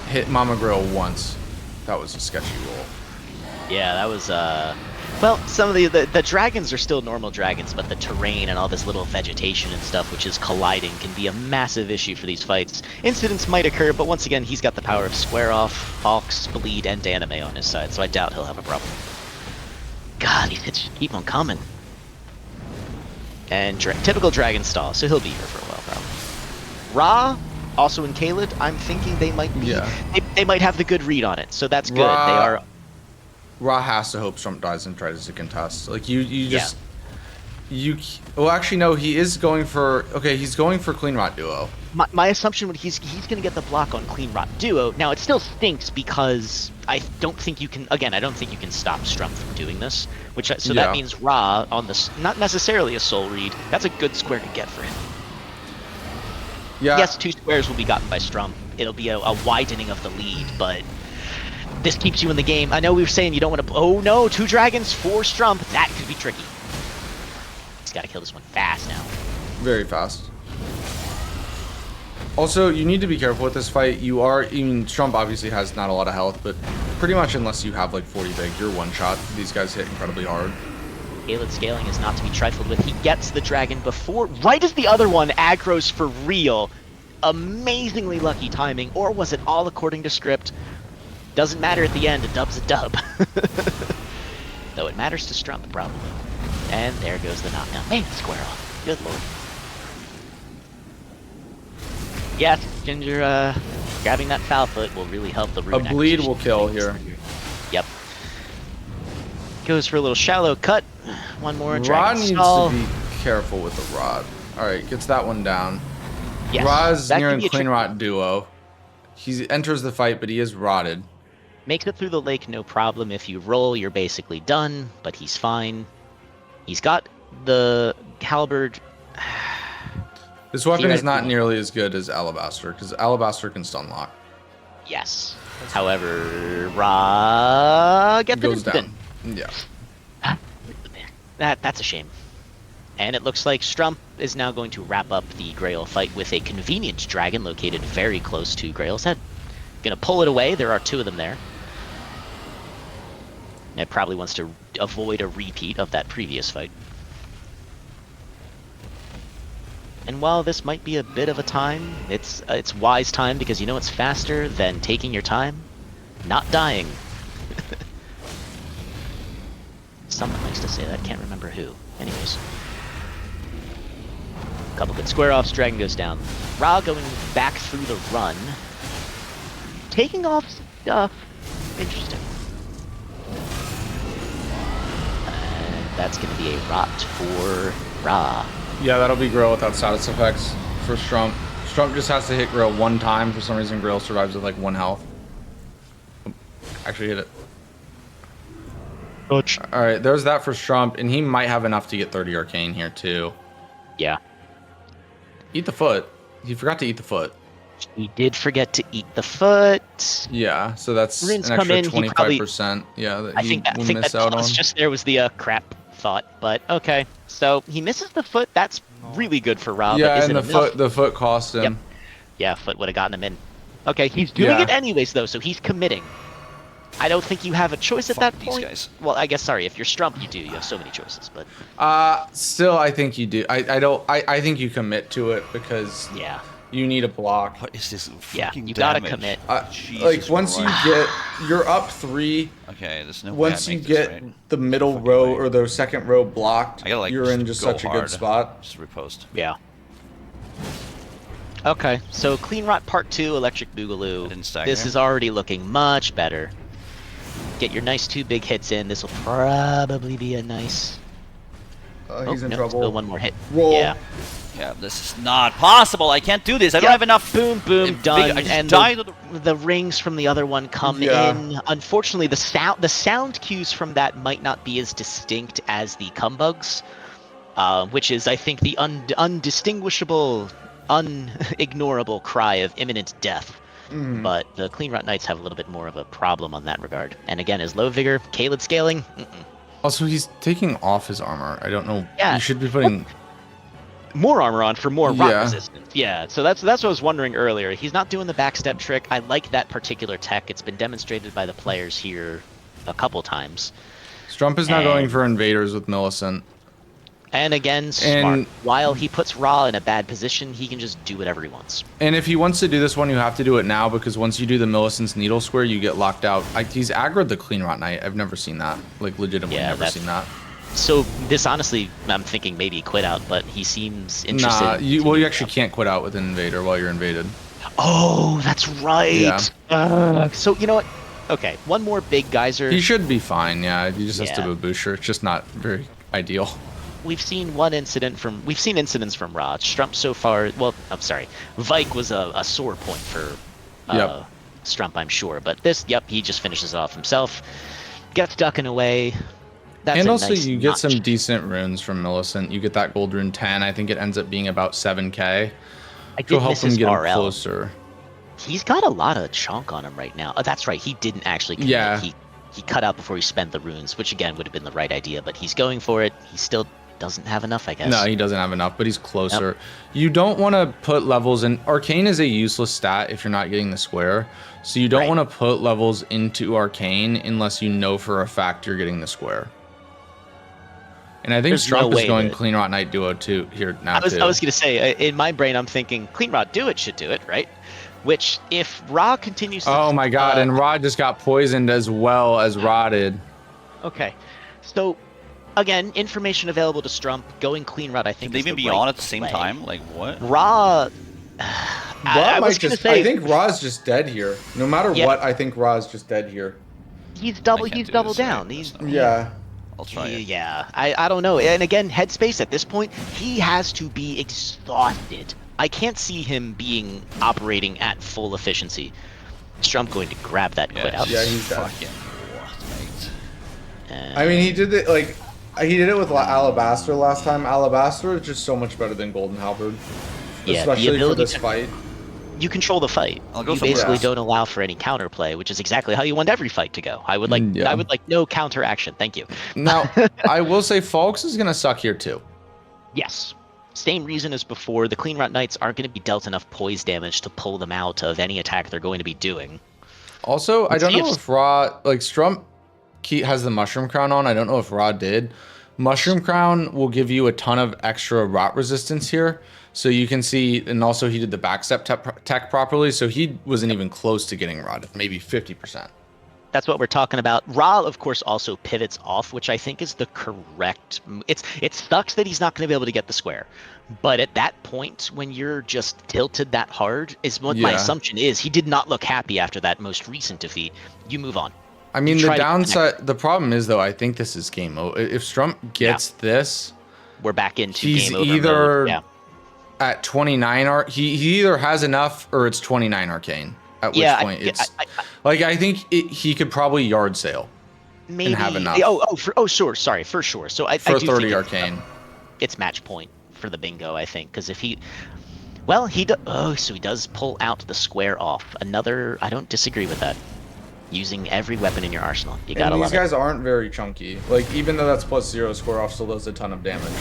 hit Mama Grill once. That was a sketchy roll. Yeah, that was well, some of the dragons are still normal dragons, but the terrain and all this little vegetation and stuff which is colliding can be a massive issue for these fights. Incidents might occur, but once again, he's got the power of Square Off, Falks, Bleed, and Anime on his side, so I doubt he'll have a problem. God, he should keep on coming. And typical dragon stall, so he'll be here for a while, probably. Ra, also in Caelid, I'm thinking they might be. They might have the good read on it, so that's good. They are. Ra has to hope Strump dies and tries to contest. Like well, actually no, he is going for he's going for Clean Rot Duo. My assumption would he's going to get the block on Clean Rot Duo. Now it still stinks because I don't think you can stop Strump from doing this. That means Ra on this, not necessarily a soul read. That's a good square to get for him. Yeah. Yes, 2 squares will be gotten by Strump. It'll be a widening of the lead, but this keeps you in the game. I know we were saying you don't want to... Oh no, 2 dragons, 4 Strump. That could be tricky. He's got to kill this one fast now. Very fast. Also, you need to be careful with this fight. Strump obviously has not a lot of health, but pretty much unless you have like 40 big, you're one shot. These guys hit incredibly hard. Caelid scaling is not to be trifled with. He gets the dragon before, right as the other one aggroes for real. Amazingly lucky timing, or was it all according to script? Doesn't matter at the end, a dub's a dub. Though it matters to Strump, probably. And there goes the knockdown. Man, square off. Good lord. Yes, Ginger, grabbing that foul foot will really help the rune. A bleed will kill here. Yep. Goes for a little shallow cut. One more. Rod Dragon needs stall. to be careful with the rod. Alright, gets that one down. Yes, Rod's that near can be a a clean tricky rot duo. He enters the fight, but he is rotted. Makes it through the lake, no problem. If you roll, you're basically done, but he's fine. He's got the halberd. This weapon is not nearly as good as Alabaster, because Alabaster can stun lock. Yes. However, Ra gets Goes it down. Yeah. That's a shame. And it looks like Strump is now going to wrap up the Grail fight with a convenient dragon located very close to Grail's head. Gonna pull it away. There are two of them there. It probably wants to avoid a repeat of that previous fight. And while this might be a bit of a time, it's wise time because you know it's faster than taking your time, not dying. Someone likes to say that, can't remember who. Anyways. Couple good square offs, dragon goes down. Ra going back through the run. Taking off stuff. Interesting. And that's going to be a rot for Ra. Yeah, that'll be Grill without status effects for Strump. Strump just has to hit Grill one time. For some reason, Grill survives with like 1 health. Actually hit it. Alright, there's that for Strump, and he might have enough to get 30 arcane here too. Yeah. Eat the foot. He forgot to eat the foot. He did forget to eat the foot. Yeah, so that's Runes an come extra in, 25%. Yeah, that I he think that will miss out on. just there was the crap thought, but okay. So he misses the foot. That's really good for Rob. Yeah, but and the foot cost him. Yep. Yeah, foot would have gotten him in. Okay, he's doing it anyways though, so he's committing. I don't think you have a choice at that point. Guys. Well, I guess sorry, if you're Strump, you do. You have so many choices, but Still, I think you do. I think you commit to it because yeah, you need a block. What is this? yeah, Fucking you gotta damage? commit. Like once you get, you're up 3. Okay, there's no way Once I you make this, get right? the middle Fucking row way. or the second row blocked, I gotta like you're in just go such a hard. good spot. Just repost. Yeah. Okay, so Clean Rot Part 2, Electric I Boogaloo. didn't stagger. This is already looking much better. Get your nice 2 big hits in. This will probably be a nice. He's in no, trouble. Still one more hit. Roll. Yeah. Yeah, this is not possible. I can't do this. I don't have enough. Boom, boom, done. I just and died of the rings from the other one come Yeah. in. Unfortunately, the sound cues from that might not be as distinct as the cumbugs, which is, I think, the undistinguishable, unignorable cry of imminent death. But the Clean Rot Knights have a little bit more of a problem on that regard. And again, his low vigor, Caelid scaling. Also, he's taking off his armor. I don't know. Yeah. You should be putting. More armor on for more rot Yeah. resistance. Yeah, so that's what I was wondering earlier. He's not doing the backstep trick. I like that particular tech. It's been demonstrated by the players here a couple times. Strump is now And- going for invaders with Millicent. And again, smart. While he puts Ra in a bad position, he can just do whatever he wants. And if he wants to do this one, you have to do it now because once you do the Millicent's Needle Square, you get locked out. He's aggroed the Clean Rot Knight. I've never seen that. Like, legitimately Yeah, never seen that. So this honestly, I'm thinking maybe quit out, but he seems interested. Nah, you actually can't quit out with an invader while you're invaded. Oh, that's right. Yeah. So you know what? Okay, one more big geyser. He should be fine, yeah. He just has to Yeah. Babusher. It's just not very ideal. We've seen incidents from Rod. Strump so far. Well, I'm sorry. Vike was a sore point for Strump, I'm sure. But this, he just finishes it off himself. Gets ducking away. That's And a also, nice you get notch. some decent runes from Millicent. You get that gold rune 10. I think it ends up being about 7k. I It'll did help miss him his get him RL. closer. He's got a lot of chunk on him right now. Oh, that's right. He didn't actually commit. Yeah. He cut out before he spent the runes, which again would have been the right idea. But he's going for it. He's still doesn't have enough, I guess. No, he doesn't have enough, but he's closer. Yep. You don't want to put levels in. Arcane is a useless stat if you're not getting the square. So you don't want to put levels into Arcane unless you know for a fact you're getting the square. And I think Strump is going Clean Rot Knight Duo too here now. I was going to say, in my brain, I'm thinking Clean Rot Duo should do it, right? Which, if Ra continues to... Oh my god, and Ra just got poisoned as well as rotted. Okay. So, again, information available to Strump. Going Clean Rot, I think, Could they even be on at the same time? Like, what? Ra... I think Ra's just dead here. No matter what, I think Ra's just dead here. He's double down. I'll try it. Yeah, I don't know. And again, Headspace at this point, he has to be exhausted. I can't see him being operating at full efficiency. Strump going to grab that quit out. Yeah, he's dead. Fucking what, mate? I mean, he did it with Alabaster last time. Alabaster is just so much better than Golden Halberd, especially for this fight. You control the fight. You basically don't allow for any counterplay, which is exactly how you want every fight to go. I would like no counter action. Thank you. Now, I will say Falks is gonna suck here too. Yes. Same reason as before. The Clean Rot Knights aren't going to be dealt enough poise damage to pull them out of any attack they're going to be doing. Also, I don't know if Ra, like Strump has the Mushroom Crown on. I don't know if Ra did. Mushroom Crown will give you a ton of extra rot resistance here. So you can see, and also he did the backstep tech properly, so he wasn't even close to getting rotted, maybe 50%. That's what we're talking about. Ra, of course, also pivots off, which I think is the correct... It sucks that he's not going to be able to get the square. But at that point, when you're just tilted that hard, is what my assumption is. He did not look happy after that most recent defeat. You move on. I mean, the downside... The problem is, though, I think this is game over. If Strump gets this... We're back into game over mode. At 29, he either has enough or it's 29 Arcane. At which point it's I think he could probably yard sale, maybe, and have enough. For sure. So I do 30 think Arcane. It's match point for the bingo, I think, because if he, so he does pull out the square off. Another, I don't disagree with that. Using every weapon in your arsenal, you gotta love it. These guys aren't very chunky. Like even though that's +0, square off still does a ton of damage.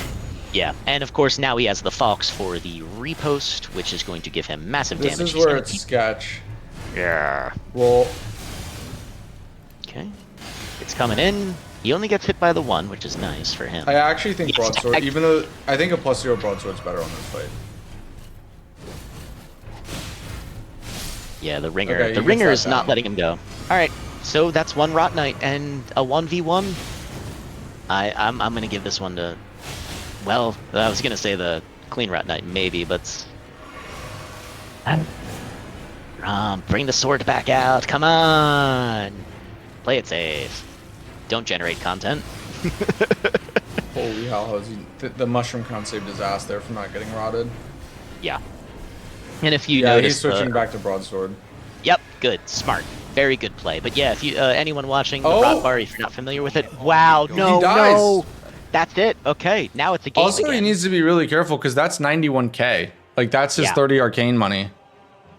Yeah, and of course now he has the Fox for the repost, which is going to give him massive damage. This is where it's sketch. Yeah. Well. Okay. It's coming in. He only gets hit by the one, which is nice for him. I actually think broadsword, even though I think a +0 broadsword's better on this fight. Yeah, the ringer. Okay, the ringer is not letting him go. All right, so that's one Rot Knight and a 1v1. I'm gonna give this one to. Well, I was gonna say the Clean Rot Knight maybe, but. Bring the sword back out. Come on. Play it safe. Don't generate content. Holy hell, the Mushroom Crown saved his ass there from not getting rotted. Yeah. And if you notice, he's switching back to broadsword. Yep, good, smart, very good play. But yeah, if you anyone watching the Rot Bar, if you're not familiar with it, wow, no, that's it. Okay, now it's a game. Also, he needs to be really careful because that's 91k. Like that's his 30 Arcane money.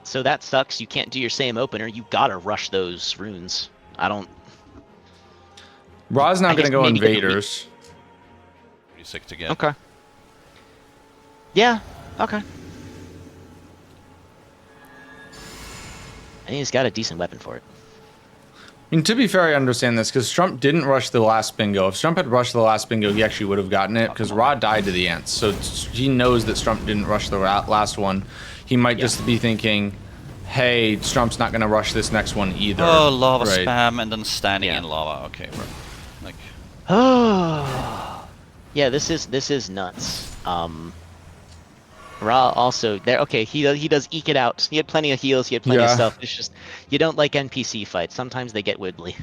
So that sucks. You can't do your same opener. You gotta rush those runes. I don't. Ra's not gonna go Invaders. 36 again. Okay. Yeah. Okay. I think he's got a decent weapon for it. I mean, to be fair, I understand this because Strump didn't rush the last bingo. If Strump had rushed the last bingo, he actually would have gotten it because Ra died to the ants. So he knows that Strump didn't rush the last one. He might just be thinking, hey, Strump's not going to rush this next one either. Oh, lava spam and then standing in lava. Okay, bro. Like. Oh. Yeah, this is nuts. Ra also there. Okay, he does eke it out. He had plenty of heals. He had plenty of stuff. It's just you don't like NPC fights. Sometimes they get wibbly.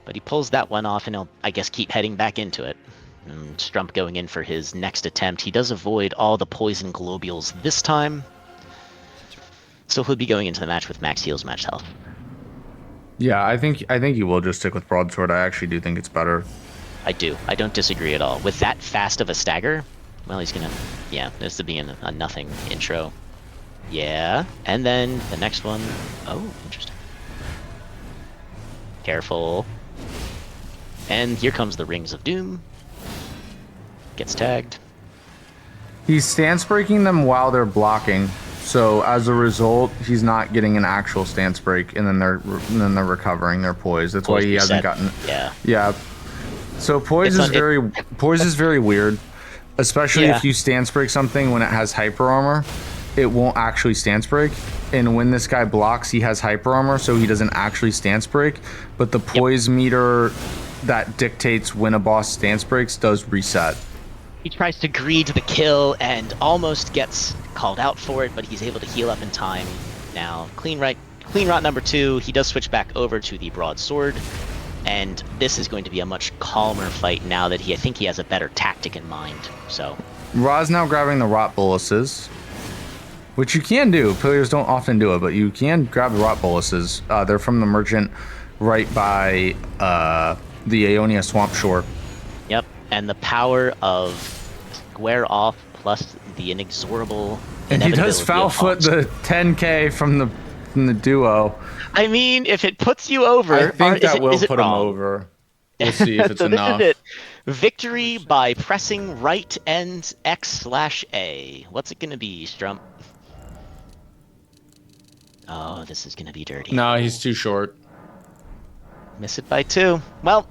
But he pulls that one off, and he'll, I guess, keep heading back into it. And Strump going in for his next attempt. He does avoid all the poison globules this time. So he'll be going into the match with max heals, max health. Yeah, I think he will just stick with broadsword. I actually do think it's better. I do. I don't disagree at all. With that fast of a stagger, well, he's gonna. Yeah, this will be a nothing intro. Yeah, and then the next one. Oh, interesting. Careful. And here comes the Rings of Doom. Gets tagged. He's stance breaking them while they're blocking. So as a result, he's not getting an actual stance break, and then they're recovering their poise. That's why he hasn't gotten. Yeah. So poise is very weird, especially if you stance break something when it has hyper armor. It won't actually stance break, and when this guy blocks, he has hyper armor, so he doesn't actually stance break. But the poise meter that dictates when a boss stance breaks does reset. He tries to greed the kill and almost gets called out for it, but he's able to heal up in time. Now, clean route number 2, he does switch back over to the broadsword, and this is going to be a much calmer fight now that I think he has a better tactic in mind. So, Ra's now grabbing the rot boluses, which you can do. Players don't often do it, but you can grab the rot boluses. They're from the merchant right by the Aeonia Swamp Shore. Yep, and the power of square off plus the inexorable. And he does foul foot the 10k from the duo. I mean, if it puts you over, I think that will put him over. We'll see if it's so enough. This is it. Victory by pressing right and X/A. What's it gonna be, Strump? Oh, this is gonna be dirty. No, he's too short. Miss it by 2. Well,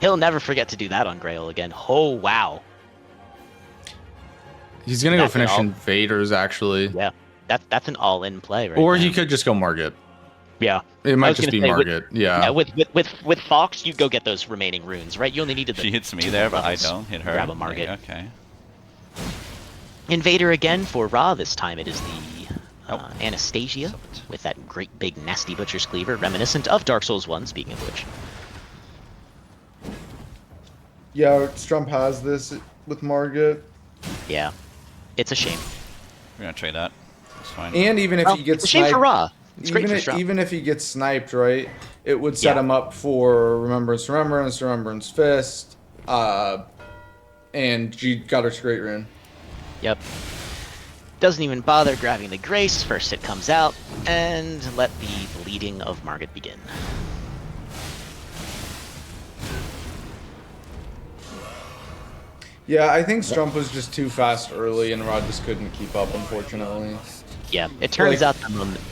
he'll never forget to do that on Grail again. Oh, wow. He's going to go finish Invaders, actually. Yeah, that's an all-in play right Or now. he could just go Margit. Yeah. It might just be Margit, Yeah, with Fox, you go get those remaining runes, right? You only needed the She hits me there, but I don't hit her. Grab a Margit. Yeah, okay. Invader again for Ra. This time it is the Anastasia with that great big nasty Butcher's Cleaver, reminiscent of Dark Souls 1, speaking of which. Yeah, Strump has this with Margit. Yeah. It's a shame. We're gonna trade that. It's fine. And even if he gets it's a shame sniped, for Ra. It's great for Strump. even if he gets sniped, right, it would set him up for Remembrance Fist, and G got her straight rune. Yep. Doesn't even bother grabbing the Grace. First hit comes out, and let the bleeding of Margit begin. Yeah, I think Strump was just too fast early, and Rod just couldn't keep up, unfortunately. Yeah, it turns out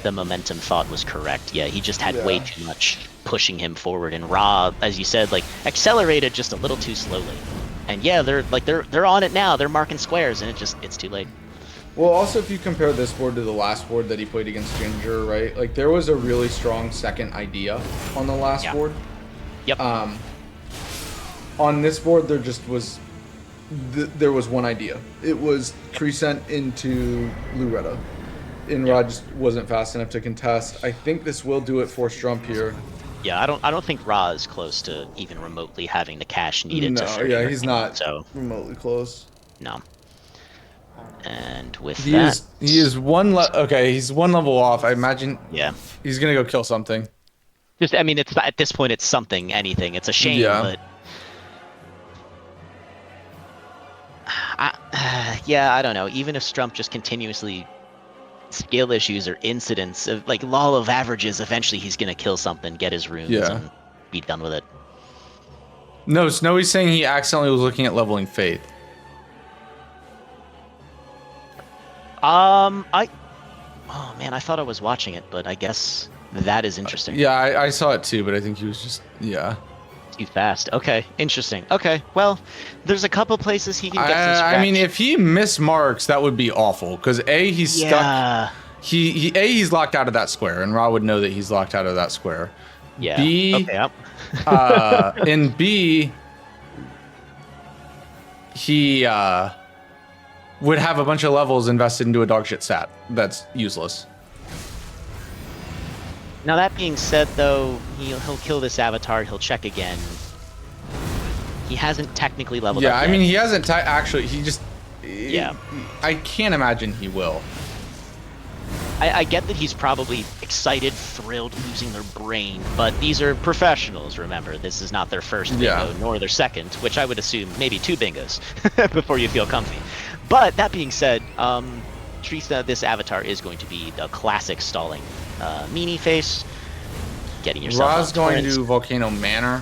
the momentum thought was correct. Yeah, he just had way too much pushing him forward, and Ra, as you said, like accelerated just a little too slowly. And yeah, they're on it now. They're marking squares, and it's too late. Well, also if you compare this board to the last board that he played against Ginger, right? Like there was a really strong second idea on the last board. Yep. On this board, there just was. There was one idea. It was Crescent into Loretta. And Rod just wasn't fast enough to contest. I think this will do it for Strump here. Yeah, I don't think Ra is close to even remotely having the cash needed to No, yeah, he's not so remotely close. No. And with he that, is one he's one level off. I imagine he's gonna go kill something. Just I mean it's at this point it's something, anything. It's a shame, but I don't know. Even if Strump just continuously skill issues or incidents of like law of averages, eventually he's gonna kill something, get his runes, and be done with it. No, Snowy's saying he accidentally was looking at leveling Faith. Oh man, I thought I was watching it, but I guess that is interesting. Yeah, I saw it too, but I think he was just too fast. Okay, interesting. Okay, well, there's a couple places he can get some scratch. I mean, if he mismarks, that would be awful. Because A, he's stuck. He's locked out of that square, and Ra would know that he's locked out of that square. Yeah. B, and B, he would have a bunch of levels invested into a dogshit stat. That's useless. Now that being said, though, he'll kill this avatar. He'll check again. He hasn't technically leveled up yet. I mean, he hasn't actually. He just. I can't imagine he will. I get that he's probably excited, thrilled, losing their brain, but these are professionals, remember. This is not their first bingo, nor their second, which I would assume maybe 2 bingos before you feel comfy. But that being said, Teresa, this avatar is going to be the classic stalling meanie face. Getting yourself Ra's going to Volcano Manor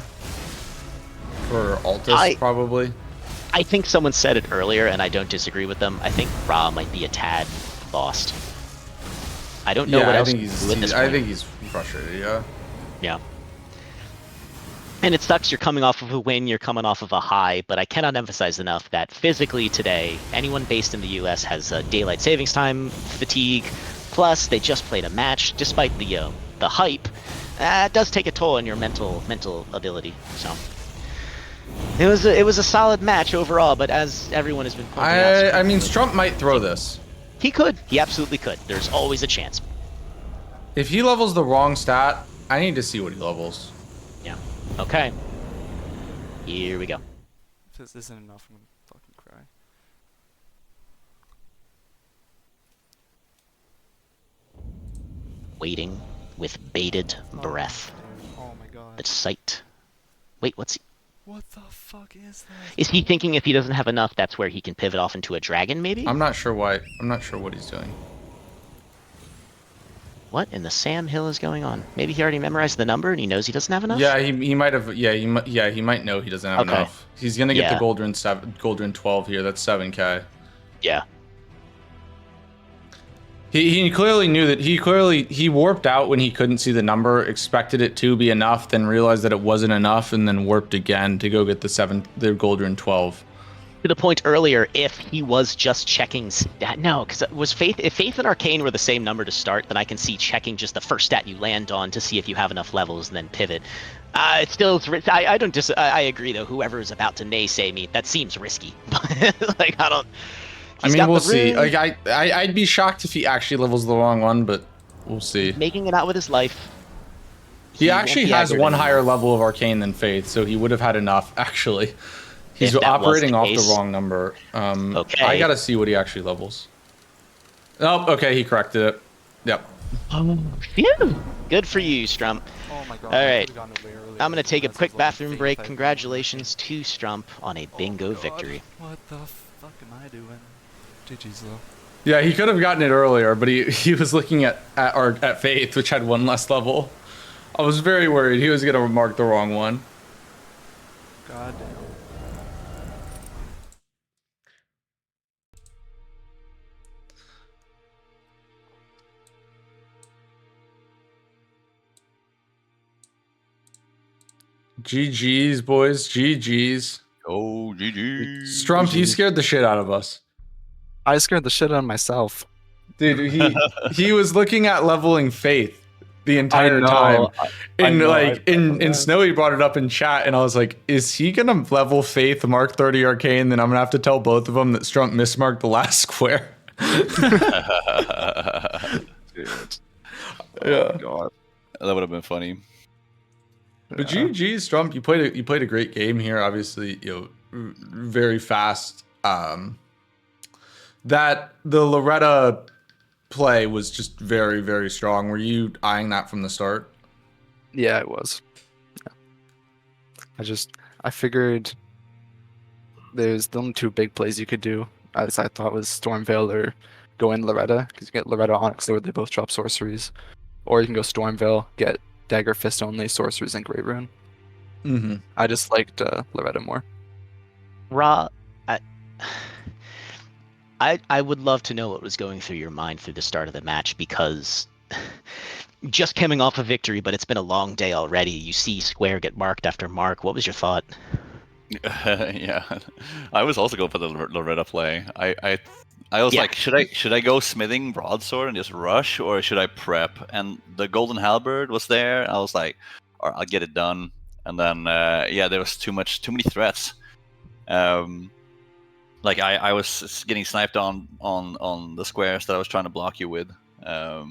for Altus, probably. I think someone said it earlier, and I don't disagree with them. I think Ra might be a tad lost. I don't know what else to do at this point. I think he's frustrated, yeah. Yeah. And it sucks you're coming off of a win, you're coming off of a high, but I cannot emphasize enough that physically today, anyone based in the US has daylight savings time fatigue, plus they just played a match, despite the hype. It does take a toll on your mental ability, so... It was a solid match overall, but as everyone has been pointing out... I mean, Strump might throw this. He could. He absolutely could. There's always a chance. If he levels the wrong stat, I need to see what he levels. Yeah. Okay. Here we go. If this isn't enough, I'm gonna fucking cry. Waiting with bated breath. Oh my god. The sight. Wait, what's he? What the fuck is that? Is he thinking if he doesn't have enough, that's where he can pivot off into a dragon, maybe? I'm not sure why. I'm not sure what he's doing. What in the Sam Hill is going on? Maybe he already memorized the number and he knows he doesn't have enough? Yeah, he might have. Yeah, he might know he doesn't have enough. He's gonna get the Goldrin 12 here. That's 7K. Yeah. He clearly knew that he warped out when he couldn't see the number, expected it to be enough, then realized that it wasn't enough, and then warped again to go get the Goldrin 12. To the point earlier, if he was just checking stat, no, because if Faith and Arcane were the same number to start, then I can see checking just the first stat you land on to see if you have enough levels and then pivot. I agree though. Whoever is about to naysay me, that seems risky. Like I don't. I mean, we'll see. Like I'd be shocked if he actually levels the wrong one, but we'll see. Making it out with his life. He actually has one higher level of Arcane than Faith, so he would have had enough actually. He's operating off the wrong number. Okay. I gotta see what he actually levels. Oh, okay, he corrected it. Yep. Phew. Good for you, Strump. Oh my god. All right. I'm gonna take a quick bathroom break. Congratulations to Strump on a bingo victory. What the fuck am I doing? GG's though. Yeah, he could have gotten it earlier, but he was looking at Faith, which had one less level. I was very worried he was gonna mark the wrong one. God damn. GG's, boys. GG's. Oh, GG. Strump, you scared the shit out of us. I scared the shit out of myself. Dude, he was looking at leveling Faith the entire time. And in Snowy brought it up in chat, and I was like, is he gonna level Faith, mark 30 Arcane, then I'm gonna have to tell both of them that Strump mismarked the last square. Dude. Yeah. Oh god. That would have been funny. But GG, Strump, you played a great game here. Obviously, very fast. That the Loretta play was just very, very strong. Were you eyeing that from the start? Yeah, it was. Yeah. I figured there's the only two big plays you could do, as I thought, was Stormveil or go in Loretta, because you get Loretta Onyx there, they both drop sorceries. Or you can go Stormveil, get Dagger Fist only, sorceries, and Great Rune. Mm-hmm. I just liked Loretta more. Ra, I would love to know what was going through your mind through the start of the match, because just coming off a victory, but it's been a long day already. You see Square get marked after mark. What was your thought? Yeah, I was also going for the Loretta play. I was like, should I go smithing broadsword and just rush, or should I prep? And the golden halberd was there. I was like, all right, I'll get it done. And then there was too many threats. Like I was getting sniped on the squares that I was trying to block you with. I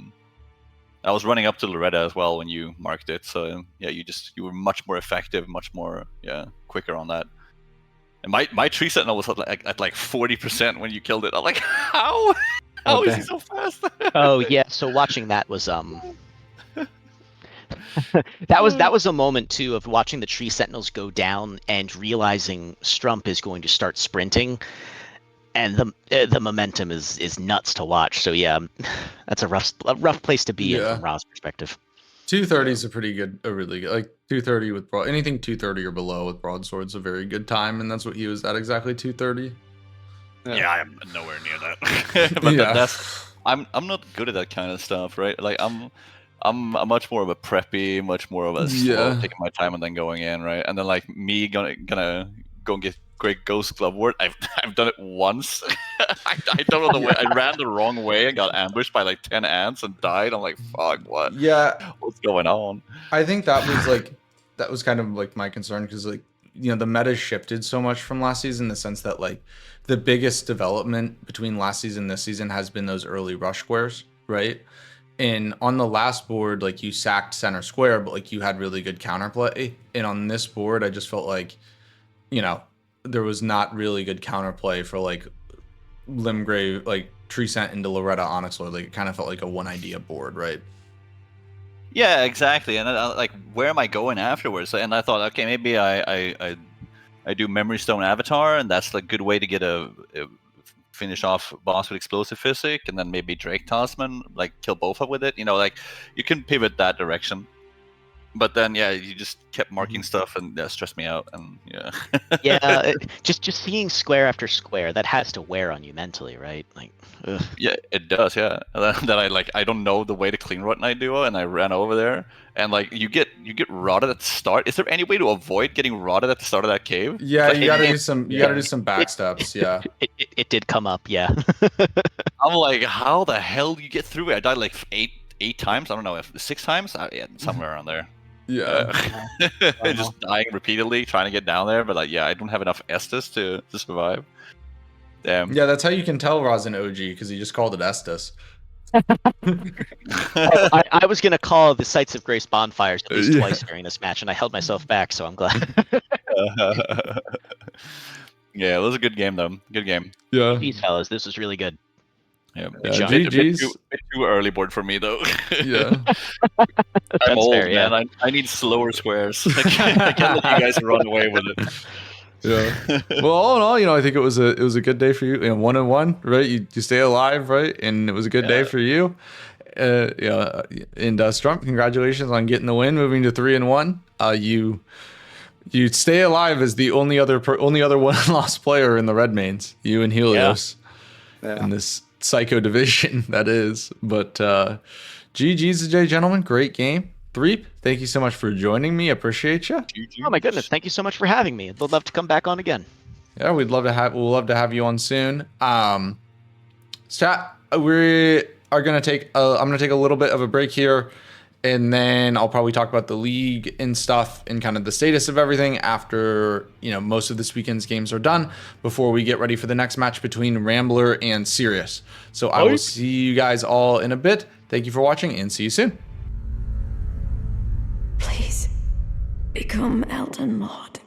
was running up to Loretta as well when you marked it. So yeah, you were much more effective, much more quicker on that. And my tree sentinel was at like 40% when you killed it. I'm like, how is he so fast? Oh yeah, so watching that was that was a moment too of watching the tree sentinels go down and realizing Strump is going to start sprinting, and the momentum is nuts to watch. So yeah, that's a rough place to be in from Ra's perspective. 230 is a really good, like 230 with anything 230 or below with broadsword's a very good time, and that's what he was at, exactly 230. Yeah, I'm nowhere near that. But Yeah. I'm not good at that kind of stuff, right? Like I'm much more of a preppy, much more of a slow, Yeah. taking my time and then going in, right? And then like me gonna go and get great ghost glove ward. I've done it once. I don't know the way. I ran the wrong way and got ambushed by like 10 ants and died. I'm like, fuck, Yeah, what's going on? I think that was kind of like my concern, because like, you know, the meta shifted so much from last season, in the sense that like the biggest development between last season and this season has been those early rush squares, right? And on the last board, like you sacked center square, but like you had really good counterplay. And on this board, I just felt like, you know, there was not really good counterplay for like Limgrave, like Tree Scent into Loretta Onyx Lord. Like it kind of felt like a one idea board, right? Yeah, exactly. And like, where am I going afterwards? And I thought, okay, maybe I do Memory Stone Avatar, and that's a good way to get a finish off boss with explosive physic, and then maybe Drake Talisman, like kill both up with it. You know, like you can pivot that direction. But then, yeah, you just kept marking stuff, and that stressed me out. And yeah, Yeah, just seeing square after square, that has to wear on you mentally, right? Like, ugh. yeah, it does. Yeah, and then I don't know the way to clean Rot Night Duo, and I ran over there, and like you get rotted at the start. Is there any way to avoid getting rotted at the start of that cave? Yeah, Like, you gotta do some back steps. Yeah. It did come up, yeah. I'm like, how the hell do you get through it? I died like eight times. I don't know, if 6 times. Yeah, somewhere around there. Yeah. Just dying repeatedly, trying to get down there, but like, yeah, I don't have enough Estus to survive. Damn. Yeah, that's how you can tell Rosin OG, because he just called it Estus. I was gonna call the Sites of Grace bonfires at least twice during this match, and I held myself back, so I'm glad. Yeah, it was a good game though. Good game. Yeah. These fellas, this was really good. Yeah, GG's. bit too early board for me though. Yeah. I'm old, fair, yeah. man. I need slower squares. I can't let you guys run away with it. Yeah. Well, all in all, you know, I think it was a good day for you. You know, 1-1, right? You stay alive, right? And it was a good day for you. Yeah. And Strump, congratulations on getting the win, moving to 3-1. You stay alive as the only other one lost player in the red mains. You and Helios in this psycho division that is. But GG's today, gentlemen. Great game. Threep, thank you so much for joining me. Appreciate you. Oh my goodness, thank you so much for having me. I'd love to come back on again. Yeah, we'll love to have you on soon. Chat, we are gonna take I'm gonna take a little bit of a break here, and then I'll probably talk about the league and stuff and kind of the status of everything after, you know, most of this weekend's games are done, before we get ready for the next match between Rambler and Sirius. So I will see you guys all in a bit. Thank you for watching, and see you soon. Please become Elden Lord.